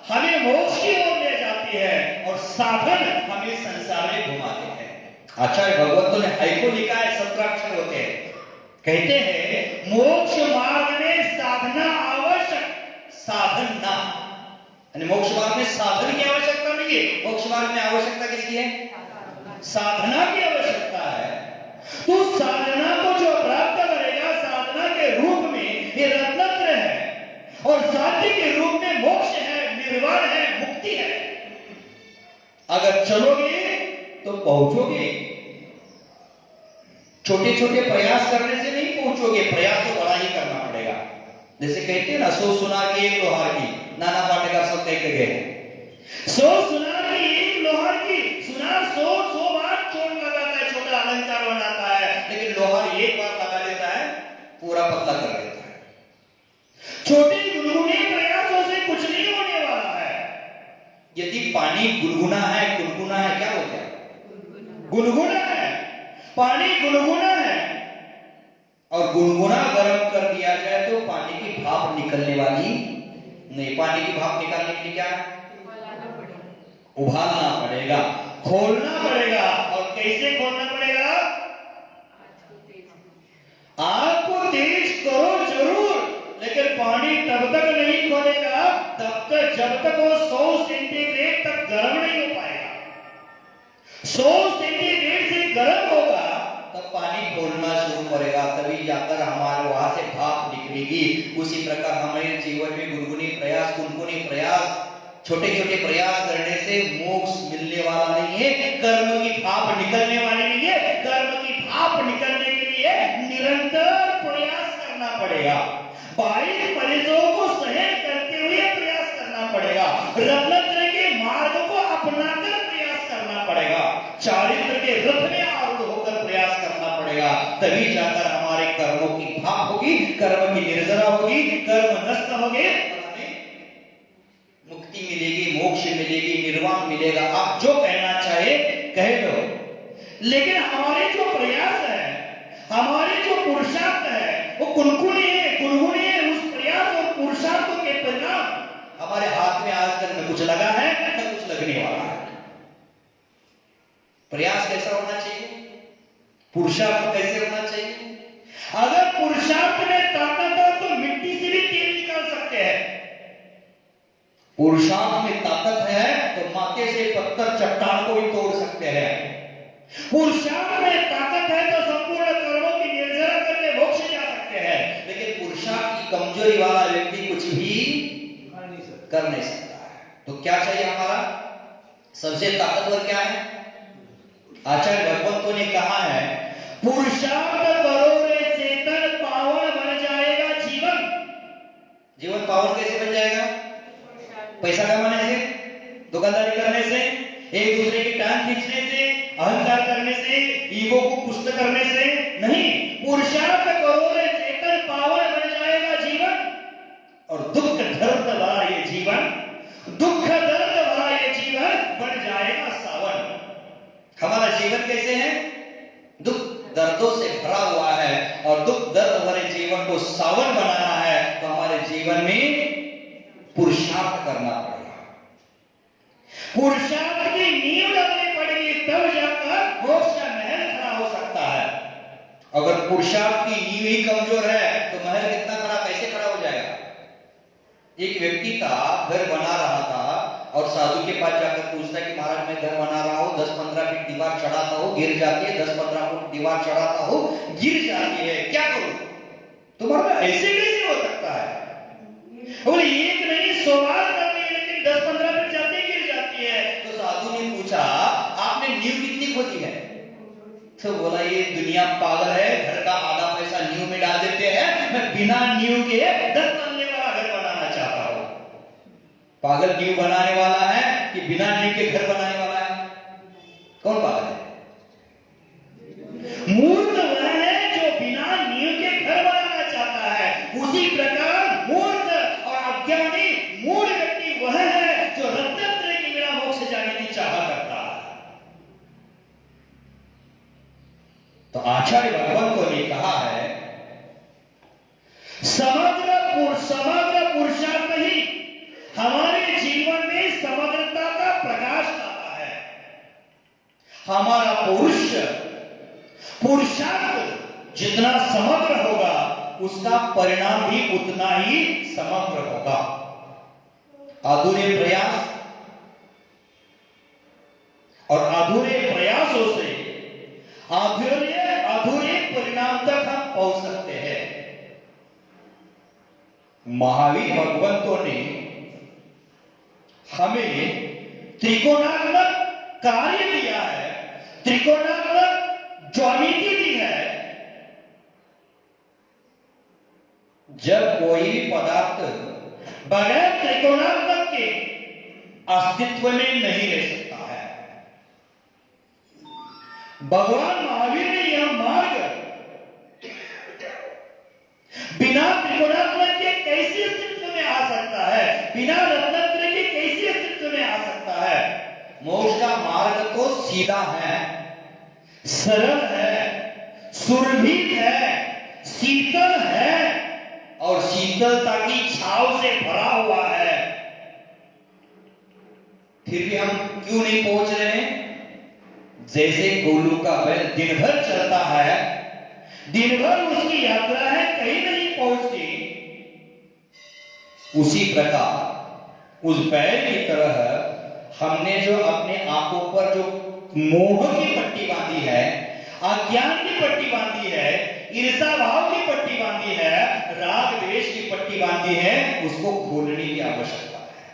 हमें मोक्ष की ओर ले जाती है और साधन हमें संसार में घुमाते हैं। आचार्य भगवतों ने हाइको लिखा है, 17 अक्षर होते हैं। कहते हैं मोक्ष मार्ग में साधना आवश्यक, साधन ना। मोक्ष मार्ग में साधन की आवश्यकता नहीं है, मोक्ष मार्ग में आवश्यकता किसकी है? साधना की आवश्यकता है। तो साधना को जो प्राप्त करेगा, साधना के रूप में ये रत्नत्र है और साध्य के रूप में मोक्ष है, निर्वाण है, मुक्ति है। अगर चलोगे तो पहुंचोगे। छोटे छोटे प्रयास करने से नहीं पहुंचोगे, प्रयास तो बड़ा ही करना पड़ेगा। जैसे कहते हैं ना, 100 सुनार की एक लोहार की, नाना पाटेकर सब कहते गए 100 सुनार की एक लोहार की। सुनार 100 बार चोट लगाता है, छोटा अलंकार बनाता है, लेकिन लोहार एक बार लगा देता है, पूरा पतला कर देता है। छोटे गुनगुने प्रयासों से कुछ नहीं होने वाला है। यदि पानी गुनगुना है, गुनगुना है, क्या हो गया? गुनगुना है। पानी गुनगुना है और गुनगुना गर्म कर दिया जाए तो पानी की भाप निकलने वाली नहीं। पानी की भाप निकालने के लिए क्या? उबालना पड़ेगा, खोलना पड़ेगा। और कैसे खोलना पड़ेगा? आग को तेज करो जरूर, लेकिन पानी तब तक नहीं खोलेगा तब तक जब तक वो 100 सेंटीग्रेड तक गर्म नहीं हो पाएगा। 100 सेंटीग्रेड से गर्म होगा तब पानी खोलना शुरू करेगा, तभी जाकर हमारे वहां से भाप निकलेगी। उसी प्रकार हमारे जीवन में गुनगुनी प्रयास, गुनगुनी प्रयास, छोटे छोटे प्रयास करने से मोक्ष मिलने वाला नहीं है, कर्म की भाप निकलने वाली नहीं है। कर्म की भाप निकलने के लिए निरंतर प्रयास करना पड़ेगा। 22 परिसरों को सहन करते हुए प्रयास करना पड़ेगा। रत्नत्र के मार्ग को अपनाकर प्रयास करना पड़ेगा। चारित्र के रथ में आरूढ़ होकर प्रयास करना पड़ेगा, तभी जाकर हमारे कर्मों की भाप होगी, कर्म की निर्जरा होगी, कर्म नष्ट होंगे, मुक्ति मिलेगी, मोक्ष मिलेगी, निर्वाण मिलेगा। आप जो कहना चाहे कह दो, लेकिन हमारे जो प्रयास है, हमारे जो पुरुषार्थ है, वो कुनकुनी है, गुनगुनी है। उस प्रयास और पुरुषार्थों के परिणाम हमारे हाथ में आज तक न कुछ लगा है न कुछ लगने वाला है। प्रयास कैसा होना चाहिए? पुरुषार्थ कैसे होना चाहिए? अगर पुरुषार्थ में ताकत हो तो मिट्टी से भी तेल निकाल सकते हैं। पुरुषार्थ में ताकत है तो माथे से पत्थर चट्टान को भी तोड़ सकते हैं। पुरुषार्थ में ताकत है तो संपूर्ण कर्मों की निर्जरा करके मोक्ष जा सकते हैं। लेकिन पुरुषार्थ की कमजोरी वाला व्यक्ति कुछ भी कर नहीं सकता है। तो क्या चाहिए हमारा? सबसे ताकतवर क्या है? आचार्य भगवंतों ने कहा है, पुरुषार्थ करो रे चेतन, पावन बन जाएगा जीवन। जीवन पावन कैसे बन जाएगा? पैसा कमाने से, दुकानदारी करने से, एक दूसरे की टांग खींचने से, अहंकार करने से, ईगो को पुष्ट करने से नहीं। पुरुषार्थ करो रे चेतन, पावन बन जाएगा जीवन। और दुख दर्द भरा ये जीवन, दुख दर्द भरा ये जीवन बन जाएगा सावन। हमारा जीवन कैसे है? दुख दर्दों से भरा हुआ है और दुख दर्द भरे जीवन को सावन बनाना है तो हमारे जीवन में पुरुषार्थ करना पड़ेगा। पुरुषार्थ की नींव लगनी पड़ेगी, तब जाकर मोक्ष का महल खड़ा हो सकता है। अगर पुरुषार्थ की नींव ही कमजोर है तो महल कितना खड़ा, कैसे खड़ा हो जाएगा? एक व्यक्ति था, घर बना रहा था और साधु के पास जाकर पूछता कि महाराज मैं घर बना रहा हूँ, 10-15 फीट दीवार चढ़ाता हूँ, गिर जाती है, 10-15 फुट दीवार चढ़ाता हूँ, गिर जाती है, क्या करूं? तुम्हारा ऐसे कैसे हो सकता है? बोले एक नहीं 100 बार करनी है, लेकिन 10-15 फीट जाती गिर जाती है। तो साधु ने पूछा आपने नींव कितनी खोदी है? तो बोला ये दुनिया पागल है, घर का आधा पैसा नींव में डाल देते हैं, मैं बिना नींव के 10 तल्ले वाला घर बनाना चाहता हूं। पागल नींव बनाने वाला है कि बिना नींव के घर बनाने वाला है? कौन पागल है? मूर्ख वह है जो बिना नींव के घर बनाना चाहता है। उसी प्रकार मूर्ख और अज्ञानी मूढ़ व्यक्ति वह है जो रत्नत्रय की बिना मोक्ष जाने की चाह करता है। तो आचार्य भगवंतों ने कहा है समग्र पुरुषार्थ ही हमारे जीवन में समग्रता का प्रकाश लाता है। हमारा पुरुषार्थ जितना समग्र होगा उसका परिणाम भी उतना ही समग्र होगा। अधूरे प्रयास और अधूरे प्रयासों से अधूरे परिणाम तक हम पहुंच सकते हैं। महावीर भगवंतों ने हमें त्रिकोणात्मक कार्य दिया है, त्रिकोणात्मक ज्यामिति दी है। जब कोई पदार्थ बगैर त्रिकोणात्मक के अस्तित्व में नहीं रह सकता है। भगवान महावीर ने यह मार्ग बिना त्रिकोणात्मक के कैसे अस्तित्व में आ सकता है, बिना रत्नत्रय के कैसे अस्तित्व में आ सकता है। मोक्ष का मार्ग तो सीधा है, सरल है, सुरभित है, शीतल है और शीतलता की छाव से भरा हुआ है। फिर भी हम क्यों नहीं पहुंच रहे हैं? जैसे गोलू का बैल दिन भर चलता है, दिन भर उसकी यात्रा है, कहीं नहीं पहुंचती, उसी प्रकार उस बैल की तरह हमने जो अपने आंखों पर जो मोह की पट्टी बांधी है, अज्ञान की पट्टी बांधी है, ईर्ष्या भाव की पट्टी बांधी है, राग द्वेष की पट्टी बांधी है, उसको खोलने की आवश्यकता है।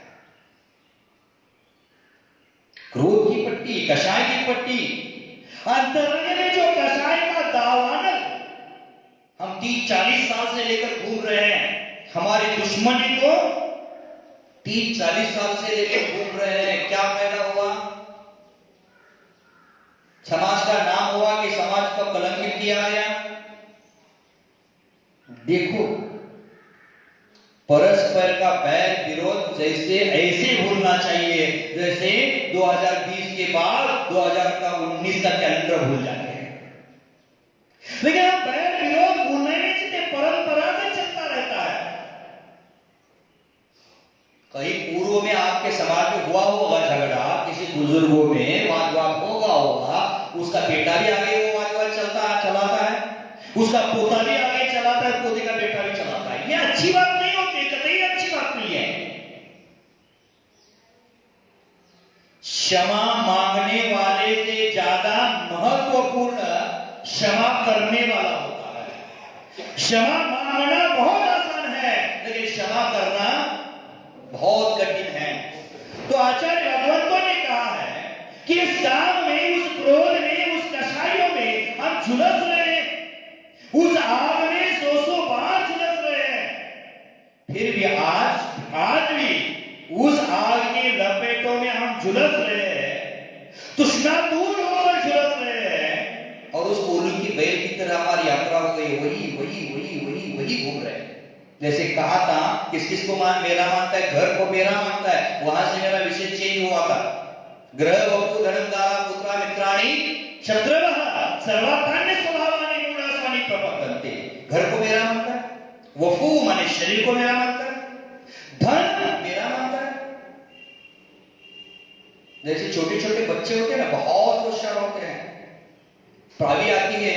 क्रोध की पट्टी, कषाय की पट्टी, अंतरंग में जो कषाय का दावानल हम 30-40 साल से लेकर घूम रहे हैं, हमारे दुश्मनी को 30-40 साल से लेकर घूम रहे हैं, क्या फायदा हुआ? समाज का नाम हुआ कि समाज को कलंकित किया गया। देखो परस्पर का बैर विरोध जैसे ऐसे भूलना चाहिए जैसे 2020 के बाद 2019 का कैलेंडर भूल जाते हैं। लेकिन आप बैर विरोध भूलने में परंपरा से चलता रहता है। कहीं पूर्व में आपके समाज में हुआ होगा झगड़ा, किसी बुजुर्गों में वाद होगा, उसका बेटा भी आगे वो वाद चलाता है, उसका पोता भी आगे चलाता है, पोते का बेटा भी चलाता है। ये अच्छी बात नहीं होती, कतई अच्छी बात नहीं है। क्षमा मांगने वाले से ज्यादा महत्वपूर्ण क्षमा करने वाला होता है। क्षमा मांगना बहुत आसान है, लेकिन क्षमा करना बहुत कठिन है। तो आचार्य भगवंतों ने कहा है कि इस काम में, उस क्रोध में, उस कषायों में हम झुलस रहे हैं, उस आग में 100 बार झुलस रहे हैं, फिर भी आज भी उस आग के लपेटों में हम झुलस रहे हैं, तृष्णा दूर होकर झुलस रहे हैं और उस कोलू की बैल की तरह हमारी यात्रा हो गई, वही घूम रहे हैं। जैसे कहा था किस किस को मेरा मानता है, घर को मेरा मानता है, वहां से मेरा विषय चेंज हुआ था। ग्रह वस्तु धर्मदारा पुत्रा मित्राणि शत्रुवः सर्वात्मन्य स्वभावानि गुणास्वानि प्रपद्यन्ते। घर को मेरा मानता है, वफू माने शरीर को मेरा मानता है, धन मेरा मानता है। जैसे छोटे छोटे बच्चे होते हैं ना, बहुत होशियार होते हैं। पावी आती है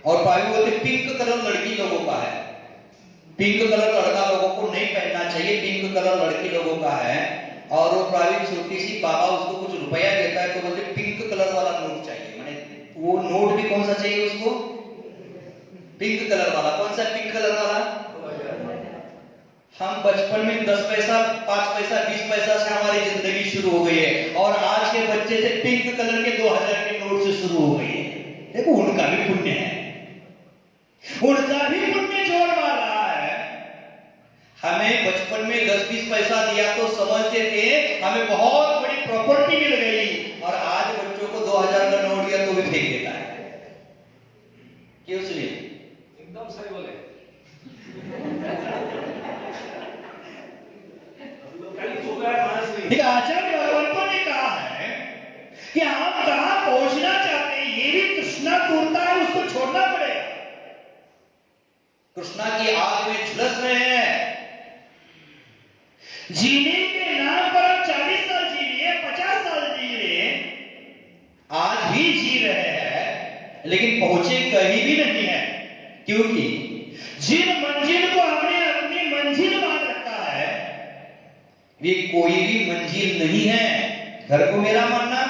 और पावी बोलते पिंक कलर लड़की लोगों का है, पिंक कलर लड़का लोगों को नहीं पहनना चाहिए, पिंक कलर लड़की लोगों का है। और वो प्राइवेट छोटी सी बाबा उसको कुछ रुपया देता है तो बोलते पिंक कलर वाला नोट चाहिए। माने वो नोट भी कौन सा चाहिए उसको? पिंक कलर वाला। कौन सा पिंक कलर वाला? हम बचपन में 10 पैसा, 5 पैसा, 20 पैसा से हमारी जिंदगी शुरू हो गई है, और आज के बच्चे से पिंक कलर के 2000 के नोट से शुरू हो गई है। देखो उनका भी पुण्य है, उनका भी पुण्य जोड़ मार रहा है। हमें बचपन में 10-20 पैसा दिया तो समझते थे हमें बहुत बड़ी प्रॉपर्टी मिल गई, और आज बच्चों को 2000 का नोट दिया तो भी फेंक देता है। क्यों सुनिए? एकदम सही बोले। आचार्य भगवंतों ने कहा है कि आप कहां पहुंचना चाहते हैं, ये भी कृष्णा पूर्णता है, उसको छोड़ना पड़ेगा। कृष्णा की आग में झुलस रहे हैं, जीने के नाम पर आप 40 साल जी लिए, 50 साल जी लिए, आज भी जी रहे हैं, लेकिन पहुंचे कहीं भी नहीं है। क्योंकि जिन मंजिल को हमने अपनी मंजिल मान रखा है, वे कोई भी मंजिल नहीं है। घर को मेरा मानना,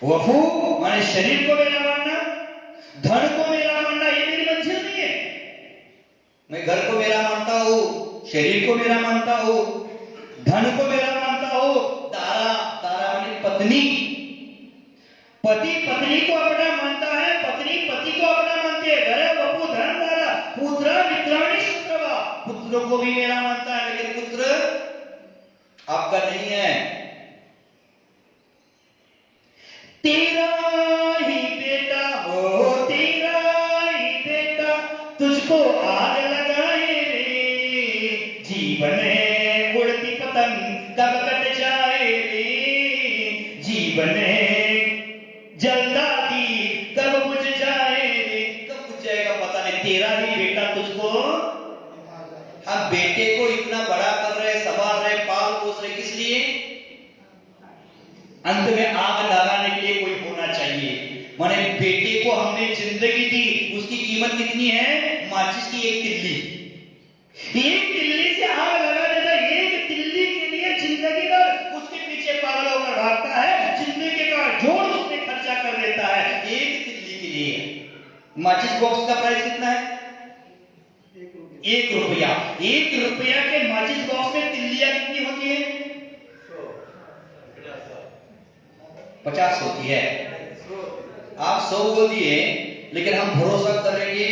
वफू माने शरीर को मेरा मानना, धन को मेरा मानना, ये मेरी मंजिल नहीं है। मैं घर को मेरा मानता हूं, शरीर को मेरा मानता हूं, धन को मेरा मानता हूं, तारा, तारा माने पत्नी, पति पत्नी को अपना मानता है, पत्नी पति को अपना मानती है। घर वपु धन तारा, पुत्र मित्राणी शुक्रवा, पुत्र को भी मेरा मानता है, लेकिन पुत्र आपका नहीं है। तेरा ही बेटा हो, तेरा ही बेटा, तुझको आग लगाए रे, जीवन है उड़ती पतंग कब कट जाए रे, जीवन है जलता दीप कब बुझ जाए रे, कब बुझ जाएगा पता नहीं। तेरा ही बेटा तुझको, हम बेटे को इतना बड़ा कर रहे, संभाल रहे, पाल पोस रहे, किस लिए? अंत में आग लगाने के लिए कोई होना चाहिए। माने बेटे को हमने जिंदगी दी, उसकी कीमत कितनी है? माचिस की एक तिल्ली, एक तिल्ली से आग लगा देता, एक तिल्ली के लिए जिंदगी भर उसके पीछे पागल होकर भागता है, जिंदगी का जोड़ उसमें खर्चा कर देता है एक तिल्ली के लिए। माचिस बॉक्स का प्राइस कितना है? 1 रुपया। 1 रुपया के माचिस बॉक्स में तिल्लियां कितनी होती है? 50 होती है। आप 100 बोल दिए, लेकिन हम भरोसा करेंगे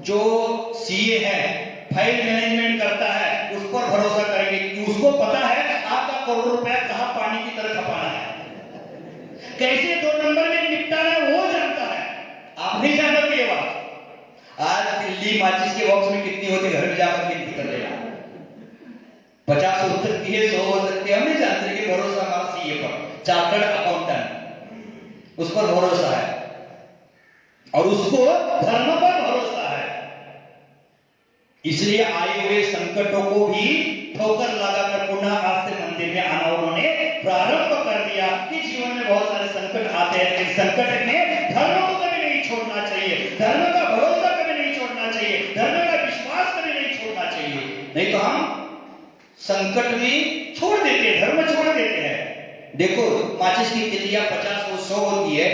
जो सीए है, फाइल मैनेजमेंट करता है, उस पर भरोसा करेंगे कि उसको पता है आपका करोड़ रुपया कहां पानी की तरह खपाना है, कैसे 2 नंबर में निपटाना है, वो जानता है। आप नहीं जानते ये बात। आज दिल्ली माचिस के बॉक्स में कितनी होती है, घर में जाकर गिनती कर लेना। 50 हो सकती है, 100 हो सकती है, हम नहीं जानते कि भरोसा हमारा सीए पर, चार्टर्ड अकाउंटेंट, उस पर भरोसा है, और उसको धर्म पर भरोसा है। इसलिए आए हुए संकटों को भी ठोकर लगाकर पुनः आज से मंदिर में आना उन्होंने प्रारंभ कर दिया। कि जीवन में बहुत सारे संकट आते हैं, लेकिन संकट में धर्म को कभी नहीं छोड़ना चाहिए, धर्म का भरोसा कभी नहीं छोड़ना चाहिए, धर्म का विश्वास कभी नहीं छोड़ना चाहिए। नहीं तो हम संकट में छोड़ देते हैं, धर्म छोड़ देते हैं। देखो माचिस की तिल्लियां 50 और 100 होती है,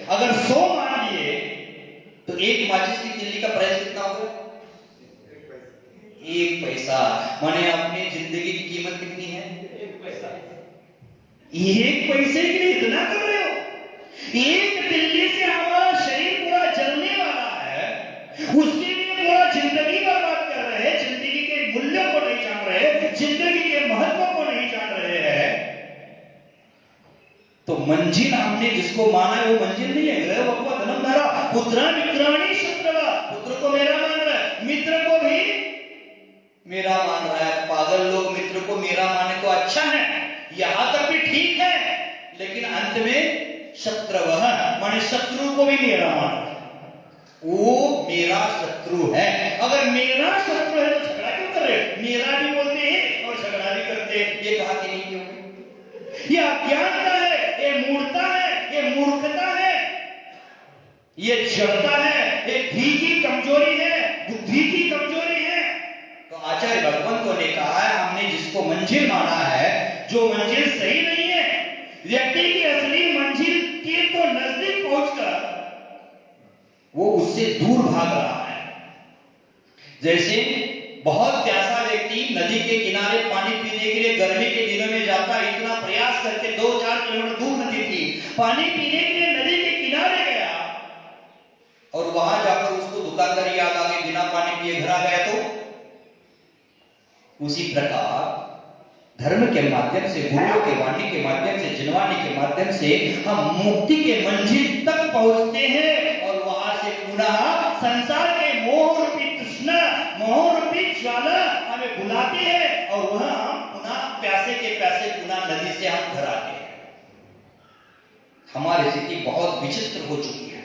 अगर 100 मान लिए तो एक माचिस की तिल्ली का प्राइस कितना होगा? 1 पैसा। माने अपनी जिंदगी की कीमत कितनी है? 1 पैसा। 1 पैसे के लिए इतना कर रहे हो? 1 तिल्ली से हमारा शरीर पूरा जलने वाला है, उसके लिए पूरा जिंदगी बर्बाद कर रहे हैं, जिंदगी के मूल्यों को नहीं जान रहे, जिंदगी के महत्व को नहीं जान रहे हैं। तो मंजिल हमने जिसको माना है वो मंजिल नहीं है। वह धनम धारा, पुत्र मित्राणी शुक्रवा, पुत्र को मेरा मान रहा है, मित्र को भी मेरा मान रहा है। पागल लोग मित्र को मेरा माने तो अच्छा है, यहां तक भी ठीक है, लेकिन अंत में शत्रवः माने शत्रु को भी मेरा मान रहा है, वो मेरा शत्रु है। अगर मेरा शत्रु है तो झगड़ा क्यों कर रहे? मेरा भी बोलते हैं और झगड़ा भी करते हैं, ये कहा कि नहीं क्यों? ये अज्ञानता है, ये मूर्खता है, ये मूर्खता है, ये जड़ता है, ये बुद्धि की कमजोरी है, बुद्धि की कमजोरी है। तो आचार्य भगवंतों ने कहा है हमने जिसको मंजिल माना है, जो मंजिल सही नहीं है, व्यक्ति की असली मंजिल के तो नजदीक पहुंचकर वो उससे दूर भाग रहा है। जैसे बहुत प्यासा व्यक्ति नदी के किनारे पानी पीने के लिए गर्मी के दिनों में जाता, इतना प्रयास करके 2-4 किलोमीटर दूर नदी थी, पानी पीने के लिए नदी के किनारे गया और वहां जाकर उसको दुकानदारी याद आ गई, बिना पानी पिए घर आ गया। तो उसी प्रकार धर्म के माध्यम से, गुरुओं के वाणी के माध्यम से, जिनवाणी के माध्यम से हम मुक्ति के मंजिल तक पहुंचते हैं और वहां से पुनः संसार के मोह रूपी तृष्णा, मोह रूपी ज्वाला हमें बुलाती है और वह हम पुनः प्यासे के प्यासे पुनः नदी से हम घर आते हैं। हमारी स्थिति बहुत विचित्र हो चुकी है,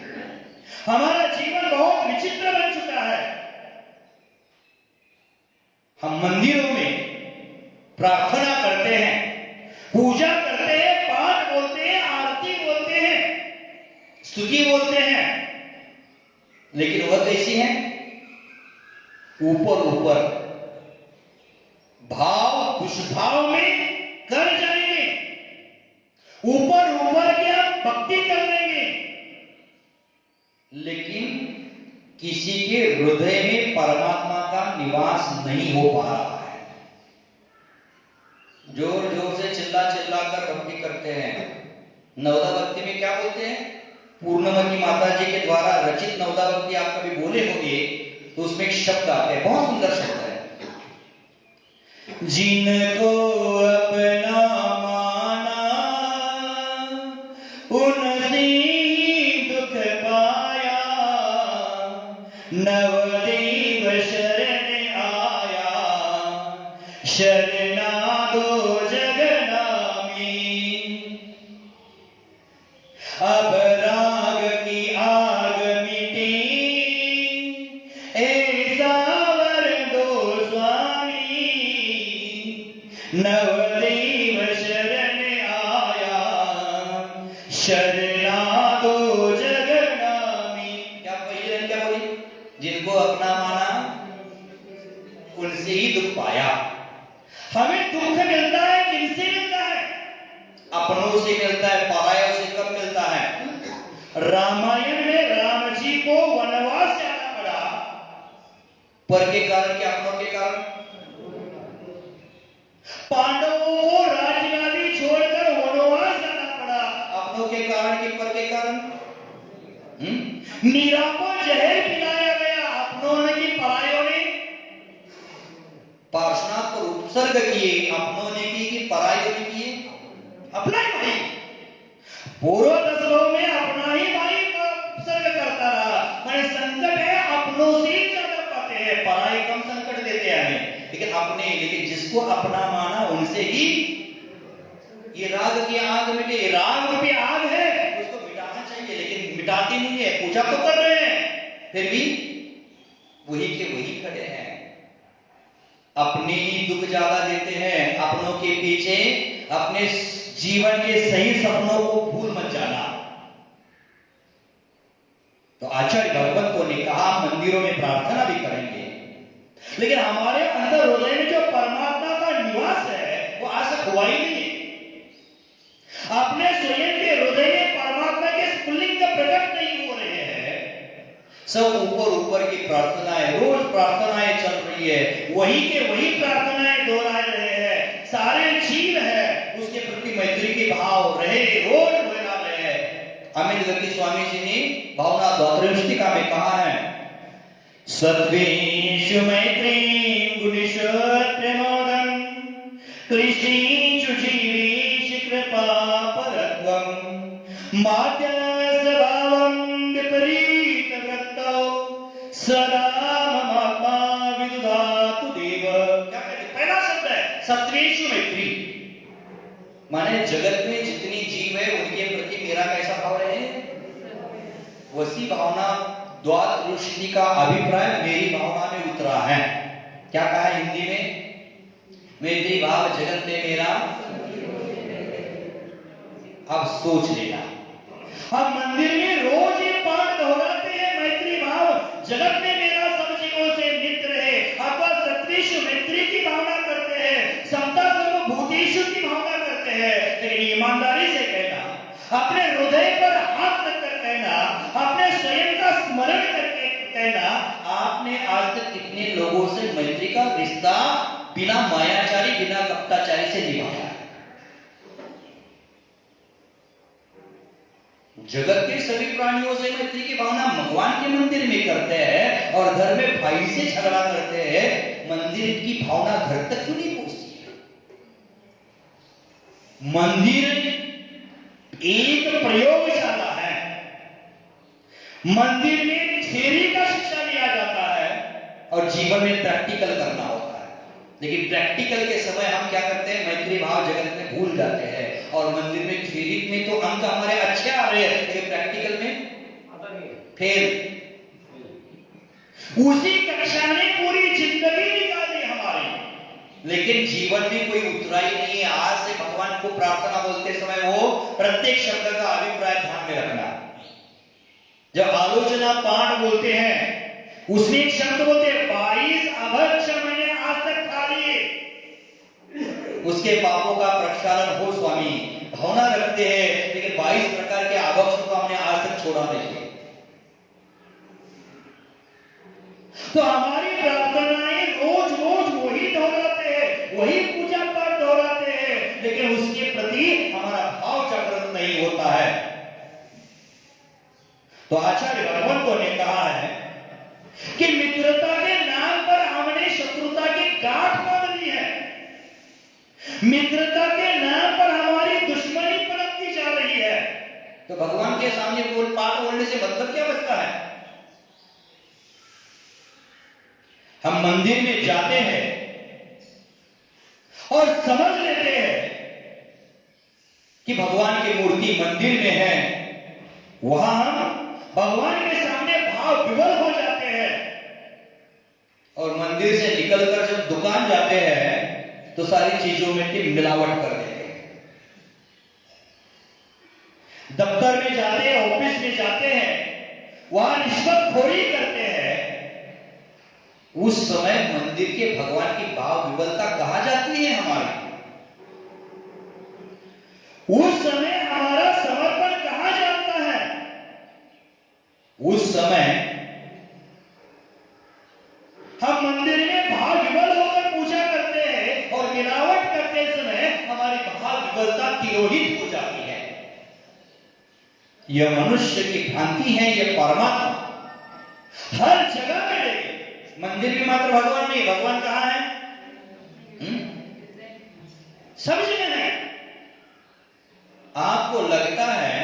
हमारा जीवन बहुत विचित्र बन चुका है। हम मंदिरों में प्रार्थना करते हैं, पूजा करते हैं, पाठ बोलते हैं, आरती बोलते हैं, स्तुति बोलते हैं, लेकिन वह कैसी है? ऊपर ऊपर भाव दुष्भाव में कर जाएंगे, ऊपर ऊपर की हम भक्ति कर लेंगे, लेकिन किसी के हृदय में परमात्मा का निवास नहीं हो पा रहा है। जोर जोर से चिल्ला चिल्ला कर भक्ति करते हैं। नवदा भक्ति में क्या बोलते हैं? पूर्णमती माता जी के द्वारा रचित नवदा भक्ति आप कभी बोले होंगे तो उसमें एक शब्द आते हैं, बहुत सुंदर शब्द है, जिनको अपना माना उनसे दुख पाया, नवदेव शरण आया, शरणा दो जगनामी, अब राग की आग मिटी, ऐसा वर दो स्वामी, नवदेव शरण आया, शरणा दो जगनामी। क्या पहले क्या बोली? जिनको अपना माना उनसे ही दुख पाया। हमें दुख मिलता है किनसे मिलता है? अपनों से मिलता है, परायों से कब मिलता है? रामायण में राम जी को वनवास जाना पड़ा, पर के कारण क्या? अपनों के कारण। पांडवों को राज्यगादी छोड़कर वनवास जाना पड़ा, अपनों के कारण कि पर के कारण? मीरा को जहर पिलाया गया, अपनों ने कि परायों ने? पार्श्वनाथ को उत्सर्ग किए, अपनों ने की कि परायों ने किए? अपना ही भाई। पूर्व दशकों में अपना ही भाई का उत्सर्ग करता रहा। मैंने संकट है अपनों से ही ज्यादा पाते हैं, पराये कम संकट देते हैं हमें, लेकिन जिसको अपना माना उनसे ही ये राग की आग मिटे। राग रूपी आग है, उसको मिटाना चाहिए, लेकिन मिटाती नहीं है। पूजा तो कर रहे हैं, फिर भी वही के वही खड़े हैं, अपने ही दुख ज्यादा देते हैं। अपनों के पीछे अपने जीवन के सही सपनों को भूल मत जाना। तो आचार्य भगवंतों ने कहा मंदिरों में प्रार्थना भी करेंगे, लेकिन हमारे अंदर हृदय में जो परमात्मा का निवास है वो आज तक हुआ ही नहीं है। अपने स्वयं के हृदय में परमात्मा के स्फुल्लिंग प्रकट नहीं हो रहे हैं। सब ऊपर ऊपर की प्रार्थनाएं, रोज प्रार्थनाएं चल रही है, वही के वही प्रार्थनाएं दोहरा रहे हैं। सारे जीव है उसके प्रति मैत्री के भाव रहे, रोज दोहरा रहे हैं। अमित गति स्वामी जी ने भावना द्वादशिका में कहा है, सत्वेषु मैत्रीं गुणेषु प्रमोदं, कृष्णेषु जीवेषु कृपा परत्वं, माद्य स्वभावं विपरीत वृत्तौ, सदा ममात्मा विदुधातु देव। क्या कहते? पहला शब्द है सत्वेषु मैत्री, माने जगत में जितनी जीव है उनके प्रति मेरा कैसा भाव रहे? वसी भावना द्वादशी का अभिप्राय मेरी भावना में उतरा है। क्या कहा है हिंदी में? मैत्री भाव जगत में मेरा। अब सोच लेना, हम मंदिर में रोज ये पाठ दोहराते हैं, मैत्री भाव जगत में मेरा सब जीवों से मित्र है। आप सत्वेषु मैत्री की भावना करते हैं, समता सर्वभूतेषु की भावना करते हैं, लेकिन ईमानदारी से कहना, अपने हृदय पर हाथ रखकर कहना, अपने स्वयं का स्मरण करके कहना, आपने आज तक कितने लोगों से मैत्री का रिश्ता बिना मायाचारी बिना कपटाचारी से निभाया। जगत के सभी प्राणियों से मैत्री की भावना भगवान के मंदिर में करते हैं और घर में भाई से झगड़ा करते हैं, मंदिर की भावना घर तक क्यों नहीं पहुंचती है? मंदिर एक प्रयोगशाला है। मंदिर में थ्योरी का शिक्षा दिया जाता है और जीवन में प्रैक्टिकल करना होता है। लेकिन प्रैक्टिकल के समय हम क्या करते हैं? मैत्री भाव जगत में भूल जाते हैं और मंदिर में थ्योरी में तो अंक हमारे अच्छे आ रहे हैं, लेकिन प्रैक्टिकल में आता नहीं है। फेल। उसी कक्षा ने पूरी जिंदगी निकाली हमारी, लेकिन जीवन में कोई उतराई नहीं है। आज से भगवान को प्रार्थना बोलते समय वो प्रत्येक शब्द का अभिप्राय ध्यान में रखना। जब आलोचना पाठ बोलते हैं उसमें एक शब्द बोलते हैं 22 अभक्ष मैंने आज तक खा लिए, उसके पापों का प्रक्षालन हो स्वामी, भावना रखते हैं, लेकिन 22 प्रकार के अभक्ष को हमने आज तक छोड़ा नहीं। तो हमारी प्रार्थनाएं रोज रोज वही दोहराते हैं, वही पूजा पाठ दोहराते हैं, लेकिन उसके प्रति हमारा भाव जागृत नहीं होता है। तो आचार्य भगवंतों ने कहा है कि मित्रता के नाम पर हमने शत्रुता की गांठ बांध ली है। मित्रता के नाम पर हमारी दुश्मनी पनपती जा रही है। तो भगवान के सामने पाठ बोलने से मतलब क्या बचता है? हम मंदिर में जाते हैं और समझ लेते हैं कि भगवान की मूर्ति मंदिर में है, वहां हम भगवान के सामने भाव विवल हो जाते हैं और मंदिर से निकलकर जब दुकान जाते हैं तो सारी चीजों में मिलावट कर देते हैं। दफ्तर में जाते हैं, ऑफिस में जाते हैं, वहां रिश्वतखोरी करते हैं। उस समय मंदिर के भगवान की भाव विवलता कहां जाती है हमारी? उस समय हमारा समर्पण कहां जाता है? उस समय हम मंदिर में भाव विवल होकर पूजा करते हैं और मिलावट करते समय हमारी भाव विवलता तिरोहित हो जाती है। यह मनुष्य की भ्रांति है, यह परमात्मा हर जगह मिलेगी। मंदिर में मात्र भगवान नहीं, भगवान कहां है? सब जगह है। आपको लगता है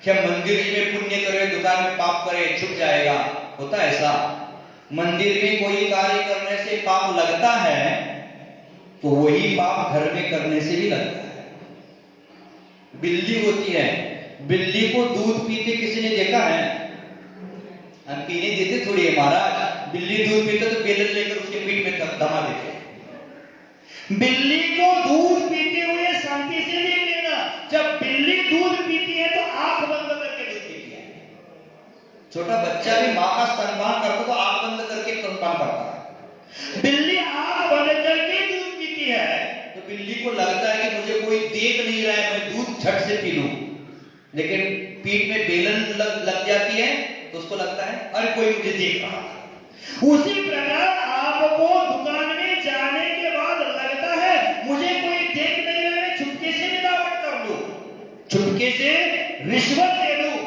कि मंदिर में पुण्य करे, दुकान में पाप करे, छुप जाएगा? होता है ऐसा? मंदिर में कोई कार्य करने से पाप लगता है तो वही पाप घर में करने से भी लगता है। बिल्ली होती है, बिल्ली को दूध पीते किसी ने देखा है? हम पीने देते थोड़ी है महाराज। बिल्ली दूध पीते तो बेलन लेकर उसके पीठ में दमा देते। बिल्ली को दूध पीते हुए शांति से देख लेना। जब बिल्ली दूध पीती है तो आंख बंद करके दूध पीती है। छोटा बच्चा भी मां का स्तनपान करता तो आंख बंद करके स्तनपान करता है। बिल्ली आंख बंद करके दूध पीती है तो बिल्ली को लगता है कि मुझे कोई देख नहीं रहा है, मैं दूध झट से पी लूं। लेकिन पीठ में बेलन लग जाती है तो उसको लगता है अरे कोई मुझे देख रहा है। उसी प्रकार आपको दुकान में जाने के बाद लगता है मुझे कोई देख नहीं रहा, मैं चुपके से मिलावट कर लूं, चुपके से रिश्वत दे दूं।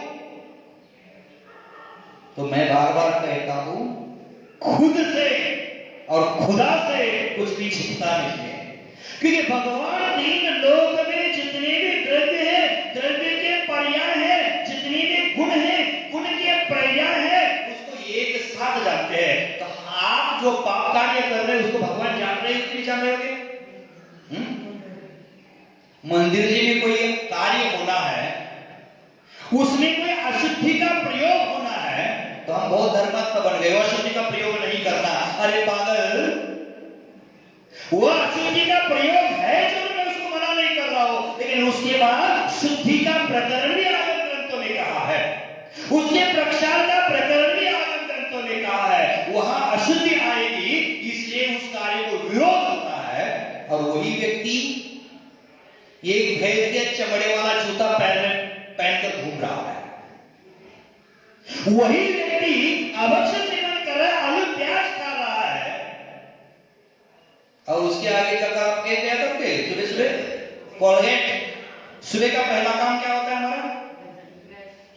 तो मैं बार बार कहता हूं खुद से और खुदा से कुछ भी छिपता नहीं है, क्योंकि भगवान तीन लोक में जितने भी द्रव्य है, द्रव्य के पर्याय है, जितने भी गुण है, गुण के पर्याय है, उसको एक साथ जानते हैं। तो आप जो पाप कार्य कर रहे हैं उसको भगवान जान रहे हैं, नहीं जान रहे होंगे? मंदिर जी में कोई कार्य होना है, उसमें कोई अशुद्धि का प्रयोग होना है तो हम बहुत धर्मात्मा बन गए, अशुद्धि का प्रयोग नहीं करना। अरे पागल, वो अशुद्धि का प्रयोग है जो मैं उसको मना नहीं कर रहा हूं, लेकिन उसके बाद शुद्धि का प्रकरण भी आगम ग्रंथों में कहा है, उसके प्रक्षाल का प्रकरण भी आगम ग्रंथों में कहा है। वहां अशुद्धि आएगी, इसलिए उस कार्य को विरोध होता है। और वही व्यक्ति एक भैंस के चमड़े वाला जूता पहनकर घूम रहा है, वही व्यक्ति अभक्ष सेवन कर रहा है, आलू प्याज खा रहा है, और उसके आगे का काम क्या करते हैं? सुबह सुबह कोलगेट। सुबह का पहला काम क्या होता है हमारा?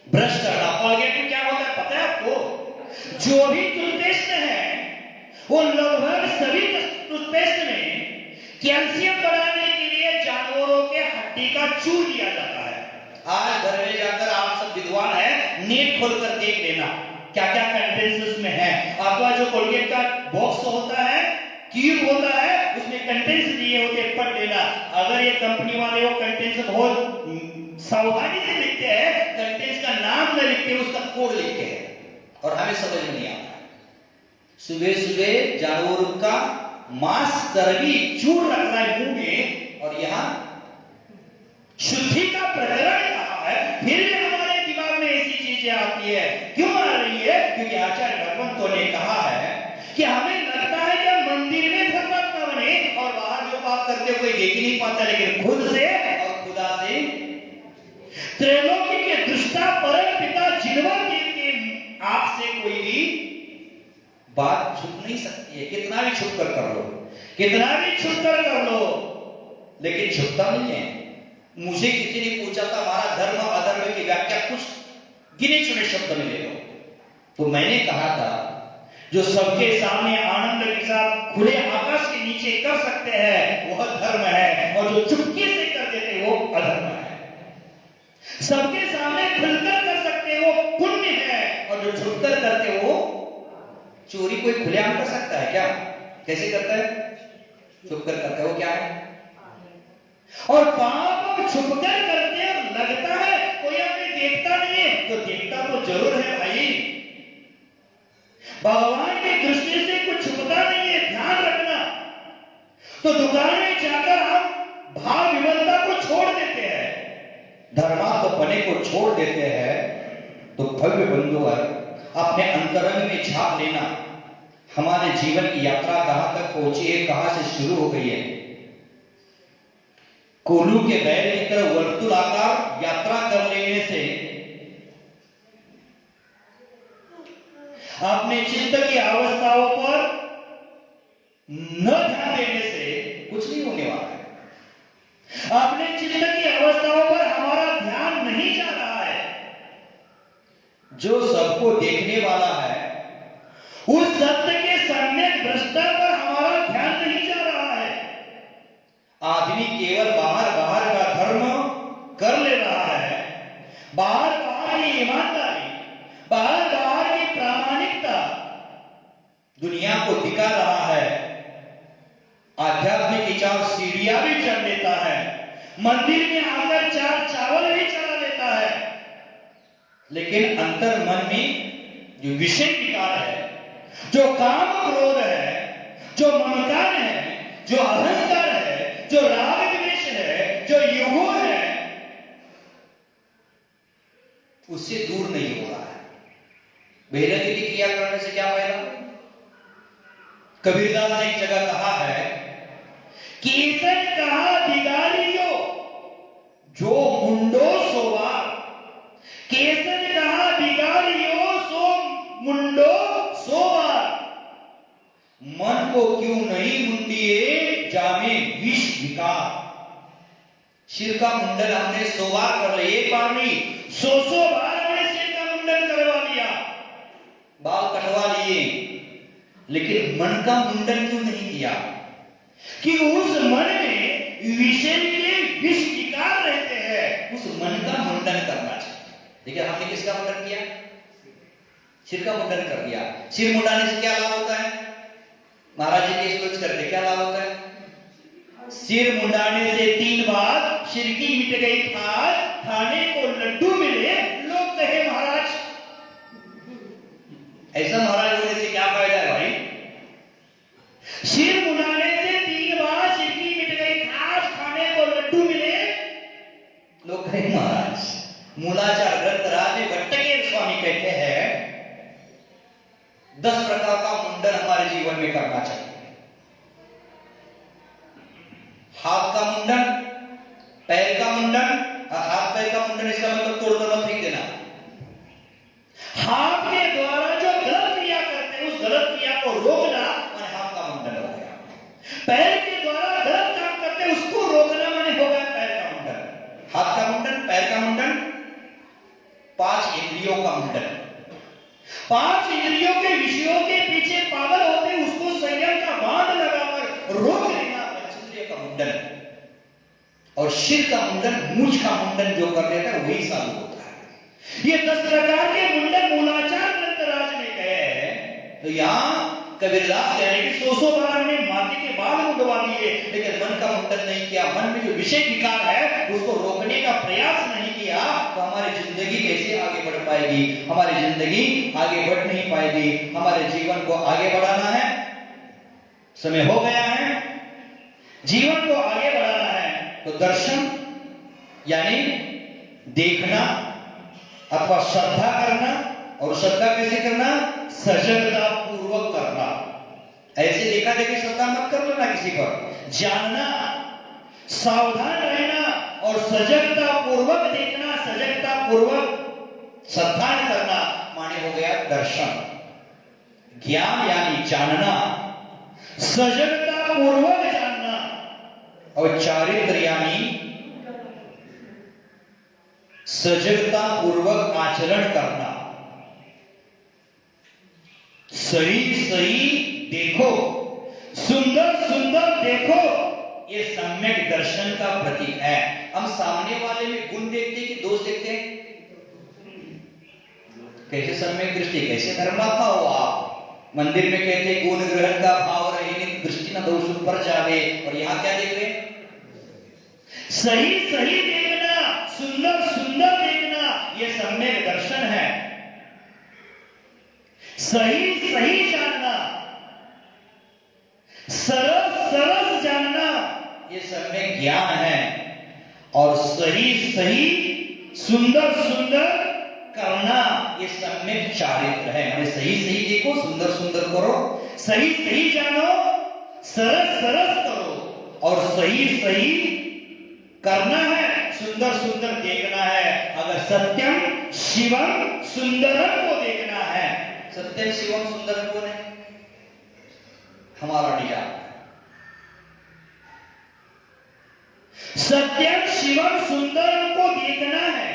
ब्रश करना। कोलगेट में क्या होता है पता है आपको? जो भी टूथपेस्ट है वो लगभग सभी टूथपेस्ट में कैल्शियम बढ़ाने के लिए जानवरों के हड्डी का चूर लिया जाता है। आज घर में जाकर आप सब विद्वान है, नेट खोलकर देख लेना क्या क्या कंटेंट्स उसमें है। आपका जो कोलगेट का बॉक्स होता है, ट्यूब होता है, उसमें कंटेंट्स दिए होते हैं, पढ़ लेना। अगर ये कंपनी वाले वो कंटेंट्स बहुत सावधानी से लिखते हैं, कंटेंट्स का नाम न लिखते, उसका कोड लिखते हैं और हमें समझ में नहीं आता। सुबह सुबह जानवरों का मांस चर्बी चूर रख रहा है मुंह में, और यहां शुद्धि का प्रकरण कहा है, फिर भी हमारे दिमाग में ऐसी चीजें आती है। क्यों आ रही है? क्योंकि आचार्य भगवंतों ने कहा है कि हमें लगता है कि मंदिर में धर्मात्मा बने और बाहर जो पाप करते हुए देख नहीं पाता, लेकिन खुद से और खुदा से त्रैलोकी के दृष्टा परम पिता जिनवर देव के आपसे कोई भी बात छुप नहीं सकती है। कितना भी छुप कर लो, कितना भी छुप कर लो, लेकिन छुपता नहीं है। मुझे किसी ने पूछा था हमारा धर्म अधर्म की व्याख्या कुछ गिने चुने शब्द में ले लो, तो मैंने कहा था जो सबके सामने आनंद के साथ खुले आकाश के नीचे कर सकते हैं वह धर्म है, और जो चुपके से कर देते वो अधर्म है। सबके सामने खुलकर कर सकते वो पुण्य है, और जो छुपकर करते वो चोरी। कोई खुलेआम कर सकता है क्या? कैसे करता है? छुपकर करता है, वो क्या है? और पाप हम छुपकर करते हैं, लगता है कोई हमें देखता नहीं है, तो देखता तो जरूर है भाई। भगवान की दृष्टि से कुछ छुपता नहीं है, ध्यान रखना। तो दुकान में जाकर हम भाव विवलता को छोड़ देते हैं, धर्मात्मपने को छोड़ देते हैं, तो भव्य बंधुवर अपने अंतरंग में झांक लेना। हमारे जीवन की यात्रा कहां तक पहुंची है, कहां से शुरू हो गई है। कोल्हू के बैल की तरह वर्तुलाकार यात्रा कर लेने से, अपने चित्त की अवस्थाओं पर न ध्यान देने से कुछ नहीं होने वाला है। अपने चित्त की अवस्थाओं पर हमारा ध्यान नहीं जा रहा है। जो सबको देखने वाला है उस सत्य के सम्यक दृष्टा पर हमारा ध्यान नहीं जा रहा है। आदमी केवल बाहर बाहर का धर्म कर ले रहा है, बाहर बाहर की ईमानदारी, बाहर बाहर की प्रामाणिकता दुनिया को दिखा रहा है। आध्यात्मिक की चार सीढ़ियां भी चढ़ लेता है, मंदिर में आकर चार चावल भी चढ़ा लेता है, लेकिन अंतर मन में जो विषय विकार है, जो काम क्रोध है, जो ममकार है, जो अहंकार है, जो राग द्वेष है, जो युगो है, उससे दूर नहीं हो रहा है। बेरंगी की क्रिया करने से क्या फायदा? कबीरदास ने एक जगह कहा है, कीर्तन कहा बिगाड़ियो जो मुंडो सोवार। केसन कहा बिगाड़ियो सो मुंडो सोवार। मन को क्यों नहीं मुंडिए जामे विष विकार। सिर का मुंडन हमने 100 बार कर लिया, एक बार नहीं 100 बार हमने सिर का मुंडन करवा लिया, बाल कटवा लिए, लेकिन मन का मुंडन क्यों नहीं किया? कि उस मन में विषय के विष विकार रहते हैं, उस मन का मुंडन करना चाहिए। देखिए हमने किसका मुंडन किया? सिर का मुंडन कर दिया। सिर मुंडाने से क्या लाभ होता है? महाराज जी के स्टोच करते क्या लाभ होता है? सिर मुंडाने से 3 बार सिर की मिट गई खाद, खाने को लड्डू मिले, लोग कहे महाराज। ऐसा महाराज होने से क्या फायदा है भाई? सिर मुंडाने से 3 बार सिर की मिट गई खाद, खाने को लड्डू मिले, लोग कहे महाराज। मूलाचार ग्रंथ राजे भट्टकेर स्वामी कहते हैं 10 प्रकार का मुंडन हमारे जीवन में करना चाहिए। हाथ का मुंडन, पैर का मुंडन। हाथ पैर का मुंडन इसका मतलब तोड़ फेंक देना। हाथ के द्वारा जो गलत क्रिया करते हैं उस गलत क्रिया को रोकना, और हाथ का मुंडन हो गया। पैर के द्वारा पांच इंद्रियों के विषयों के पीछे पागल होते उसको संयम का बांध लगाकर रोक लेना पंचेंद्रिय का मुंडन, और सिर का मुंडन, मूछ का मुंडन जो कर देता है वही साधु होता है। ये 10 प्रकार के मुंडन मूलाचार ग्रंथराज ने कहे हैं। तो यहां कबीरदास कह रहे हैं कि 100 बार हमने माथे के बाल मुंडवा दिए, लेकिन मन का मुंडन नहीं किया। मन में जो विषय विकार है उसको रोकने का प्रयास नहीं किया, तो हमारी जिंदगी कैसे आगे बढ़ पाएगी? हमारी जिंदगी आगे बढ़ नहीं पाएगी। हमारे जीवन को आगे बढ़ाना है, समय हो गया है, जीवन को आगे बढ़ाना है तो दर्शन यानी देखना अथवा श्रद्धा करना, और श्रद्धा कैसे करना? सजगता पूर्वक करना। ऐसे देखा देखी श्रद्धा मत कर लेना किसी पर। जानना, सावधान रहना और सजगता पूर्वक देखना, सजगता पूर्वक श्रद्धा करना माने हो गया दर्शन। ज्ञान यानी जानना, सजगता पूर्वक जानना, और चारित्र यानी सजगता पूर्वक आचरण करना। सही सही देखो, सुंदर सुंदर देखो, ये सम्यक दर्शन का प्रतीक है। हम सामने वाले में गुण देखते हैं कि दोष देखते हैं? कैसे सम्यक दृष्टि, कैसे धर्मात्मा हो आप? मंदिर में कहते हैं गुण ग्रहण का भाव रहेंगे तो दृष्टि न दोष पर जावे, और यहां क्या देख रहे हैं? सही सही देखना, सुंदर सुंदर देखना, ये सम्यक दर्शन है। सही सही जानना, सरस सरस जानना, ये सम्यक ज्ञान है। और सही सही सुंदर सुंदर करना, ये सम्यक चारित्र है। माने सही सही देखो, सुंदर सुंदर करो, सही सही जानो, सरस सरस करो, और सही सही करना है, सुंदर सुंदर देखना है। अगर सत्यम शिवम सुंदरम को देखना है, सत्यम शिवम सुंदरम कौन है? हमारा निजात। सत्यम शिवम सुंदरम को देखना है,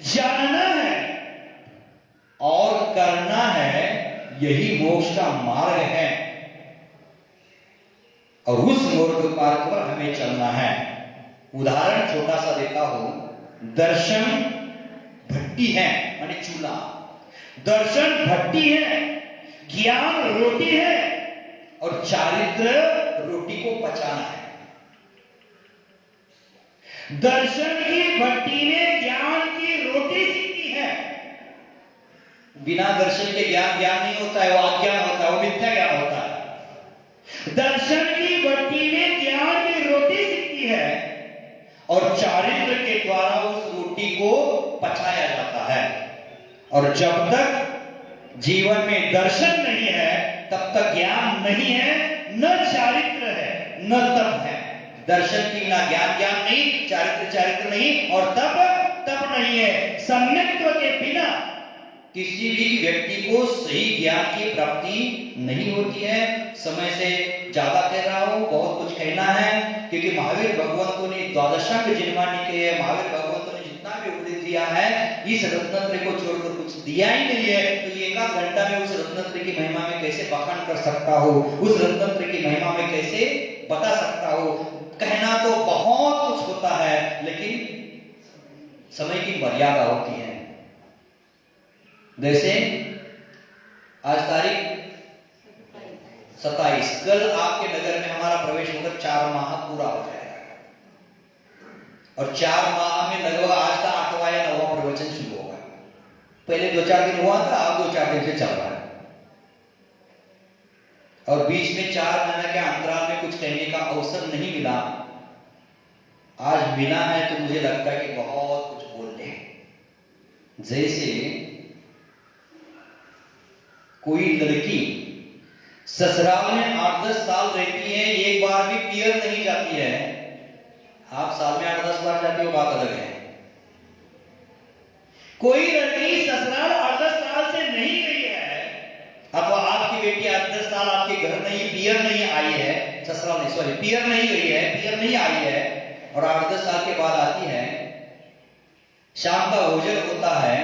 जानना है और करना है, यही मोक्ष का मार्ग है। और उस मार्ग पर हमें चलना है। उदाहरण छोटा सा देता हूं। दर्शन भट्टी है माने चूल्हा, दर्शन भट्टी है, ज्ञान रोटी है, और चारित्र रोटी को पचाना है। दर्शन की भट्टी ने ज्ञान की रोटी सीखी है। बिना दर्शन के ज्ञान ज्ञान नहीं होता है, वो अज्ञान होता है, वो मिथ्या ज्ञान होता है। दर्शन की भट्टी ने ज्ञान की रोटी सीखी है, और चारित्र के द्वारा उस रोटी को पचाया जाता है। और जब तक जीवन में दर्शन नहीं है तब तक ज्ञान नहीं है, न चारित्र है, न तप है। दर्शन की बिना ज्ञान ज्ञान नहीं, चारित्र चारित्र नहीं, और तप तप नहीं है। सम्यक्त्व के बिना किसी भी व्यक्ति को सही ज्ञान की प्राप्ति नहीं होती है। समय से ज्यादा कह रहा हूं, बहुत कुछ कहना है, क्योंकि महावीर भगवंतों ने द्वादशांग जिन्वानी के है, महावीर भगवंतों ने जितना भी उपदेश दिया है इस रत्नत्रय को छोड़कर कुछ दिया ही नहीं है। तो ये 1 घंटा में उस रत्नत्रय की महिमा में कैसे बखान कर सकता हो, उस रत्नत्रय की महिमा में कैसे बता सकता हो? कहना तो बहुत कुछ होता है, लेकिन समय की मर्यादा होती है। जैसे आज तारीख 27, कल आपके नगर में हमारा प्रवेश होकर 4 माह पूरा हो जाएगा, और 4 माह में लगभग आज का 8वां या 9वां प्रवचन शुरू होगा। पहले 2-4 दिन हुआ था, अब 2-4 दिन से चल रहा है, और बीच में 4 महीने के अंतराल में कुछ कहने का अवसर नहीं मिला। आज मिला है तो मुझे लगता है कि बहुत कुछ बोलने हैं। जैसे कोई लड़की ससुराल में 8-10 साल रहती है, एक बार भी पियर नहीं जाती है। आप साल में 8-10 बार जाती हो, बात अलग है। कोई लड़की ससुराल 8-10 साल से नहीं गई है, अब आपकी बेटी 8-10 साल आपके घर नहीं, पियर नहीं आई है, ससुराल नहीं, सॉरी, पियर नहीं गई है, पियर नहीं आई है, और 8-10 साल के बाद आती है। शाम का भोजन होता है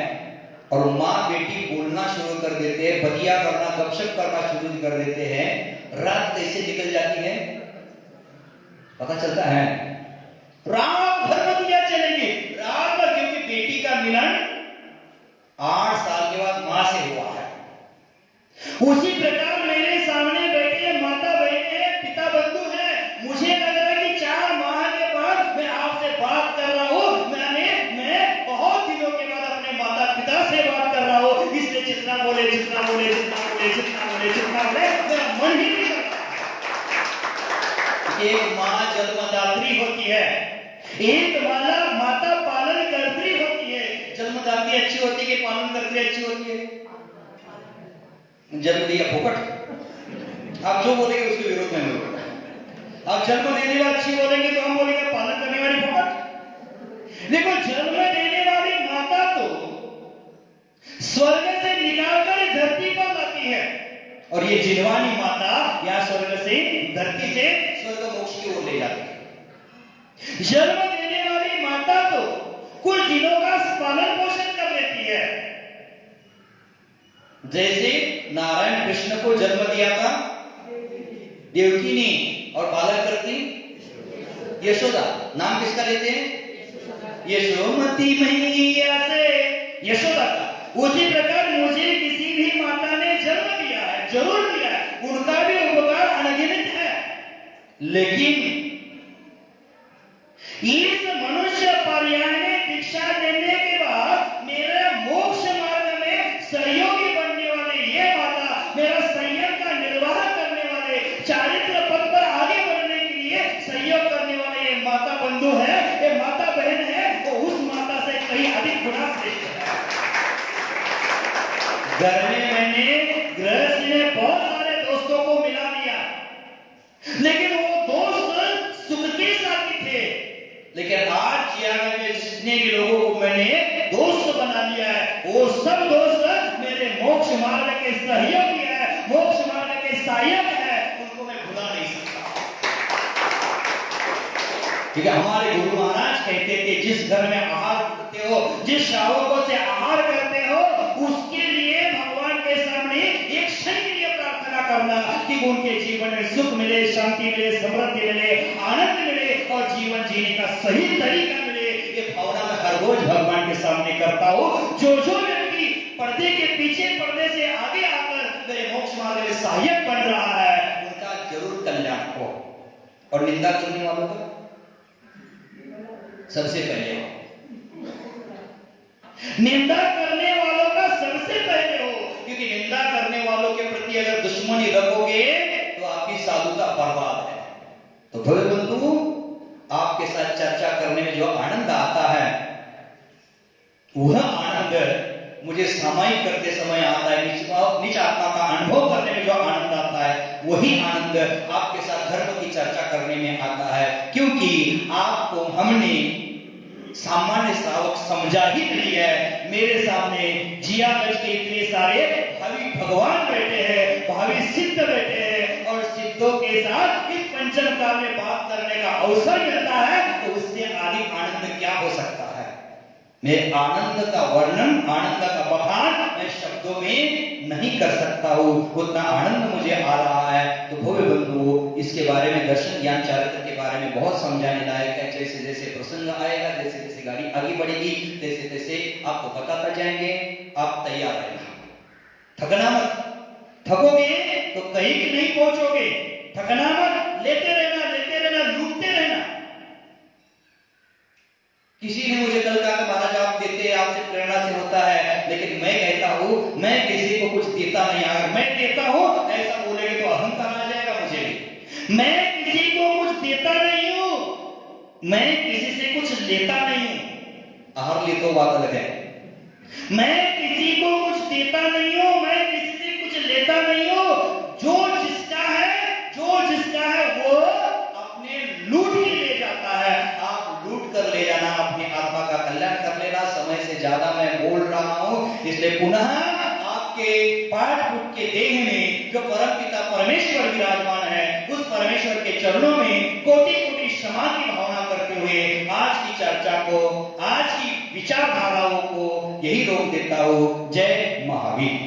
और माँ बेटी बोलना शुरू कर देते हैं, बतिया करना, गपशप करना शुरू कर देते हैं, रात कैसे निकल जाती है पता चलता है। रात भर बतिया चलेगी, रात भर, क्योंकि बेटी का मिलन 8 साल के बाद मां से हुआ है। उसी प्रकार मेरे सामने बैठे माता बहन है, पिता बंधु है, मुझे लग रहा है कि 4 माह के बाद मैं आपसे बात कर रहा हूं, मैं बहुत दिनों के बाद अपने माता पिता से बात कर रहा हूं, इसलिए जितना बोले मेरा मन ही नहीं करता। एक मां जन्मदात्री होती है, एक माता पालन कर्त्री होती है। जन्मदात्री अच्छी होती है कि पालन कर्त्री अच्छी होती है? जन्म दिया फुकट, आप जो बोलेंगे उसके विरोध में बोलेंगे। आप जन्म देने वाली अच्छी बोलेंगे तो हम बोलेंगे पालन करने वाली फुकट। देखो, जन्म देने वाली माता तो स्वर्ग से निकालकर धरती पर लाती है, और ये जिनवानी माता या स्वर्ग से, धरती से स्वर्ग मोक्ष की ओर ले जाती है। जन्म देने वाली माता तो कुछ दिनों का पालन पोषण कर लेती है। जैसे नारायण कृष्ण को जन्म दिया था देवकी ने, और पालन करती यशोदा। नाम किसका लेते हैं? यशोमती मैया से यशोदा का। उसी प्रकार मुझे किसी भी माता ने जन्म दिया है, जरूर दिया है, उनका भी उपकार अनगिनत है। लेकिन इस मनुष्य पर्याय में दीक्षा देने के बाद मेरा मोक्ष मार्ग में सहयोगी बनने वाले ये माता, मेरा संयम का निर्वाह करने वाले, चारित्र पथ पर आगे बढ़ने के लिए सहयोग करने वाले ये माता बंधु है, ये माता बहन है, वो उस माता से कहीं अधिक गुना श्रेष्ठ है। घर में मैंने गृहस्थ ने बहुत सारे दोस्तों को मिला दिया, लेकिन वो दोस्त सुख के साथी थे। लेकिन आज जियागंज में जितने भी लोगों को मैंने दोस्त बना लिया है, वो सब दोस्त मेरे मोक्ष मार्ग के सहयोगी है, मोक्ष मार्ग के सहायक है, उनको मैं भुला नहीं सकता। ठीक है, हमारे गुरु महाराज कहते थे, जिस घर में आहार करते हो, जिस श्रावकों से आहार करते हो, उसके लिए भगवान के सामने एक क्षण के लिए प्रार्थना करना कि उनके जीवन में सुख मिले, शांति मिले, समृद्धि मिले, आनंद मिले और जीवन जीने का सही तरीका मिले। ये भावना मैं हर रोज भगवान के सामने करता हूँ। जो व्यक्ति पर्दे के पीछे, पर्दे से आगे आकर मेरे मोक्ष मार्ग में सहायक बन रहा है, उनका जरूर कल्याण हो। और निंदा करने वालों का सबसे पहले हो, निंदा करने वालों का सबसे पहले हो, क्योंकि निंदा करने वालों के प्रति अगर दुश्मनी रखोगे तो आपकी साधुता बर्बाद है। तो भले बंधु, आपके साथ चर्चा करने में जो आनंद आता है, वह आनंद मुझे सामायिक करते समय आता है, निज आत्मा का अनुभव करने में जो आनंद आता है, वही आनंद आपके साथ धर्म की चर्चा करने में आता है। क्योंकि आपको हमने सामान्य श्रावक समझा ही नहीं है। मेरे सामने जियागंज के इतने सारे भावी भगवान बैठे हैं, भावी सिद्ध बैठे हैं, और सिद्धों के साथ इस पंचम काल में बात करने का अवसर मिलता है, तो उससे अधिक आनंद क्या हो सकता है। मैं आनंद का वर्णन, आनंद का बखान मैं शब्दों में नहीं कर सकता हूँ, उतना आनंद मुझे आ रहा है। तो भव्य बंधु, इसके बारे में दर्शन ज्ञान चारित्र के बारे में बहुत समझाने लायक है। जैसे जैसे प्रसंग आएगा, जैसे जैसे गाड़ी आगे बढ़ेगी, तैसे तैसे आपको बताता जाएंगे। आप तैयार रहना, थकना मत। थकोगे तो कहीं भी नहीं पहुंचोगे। थकना मत, लेते रहना, लूटते रहना। किसी ने मुझे कल कहा कि महाराज आप देते हैं, आपसे प्रेरणा से होता है, लेकिन मैं कहता हूं मैं किसी को कुछ देता नहीं। अगर मैं देता हूं ऐसा बोलेंगे तो अहंकार आ जाएगा मुझे भी। मैं किसी को कुछ देता नहीं हूं, मैं किसी से कुछ लेता नहीं हूं। आहार ले तो बात अलग है। मैं किसी को कुछ देता नहीं हूं, मैं किसी से कुछ लेता नहीं हूं। जो जिसका है वो अपने लूट के ले जाता है। आप लूट कर ले जाना, अपनी आत्मा का कल्याण कर लेना। समय से ज्यादा मैं बोल रहा हूं, इसलिए पुनः आपके पाठ पुट के देह में जो परमपिता परमेश्वर विराजमान है, उस परमेश्वर के चरणों में कोटि कोटि क्षमा की भावना करते हुए आज की चर्चा को, आज की विचारधाराओं को यही रोक देता हूं। जय महावीर।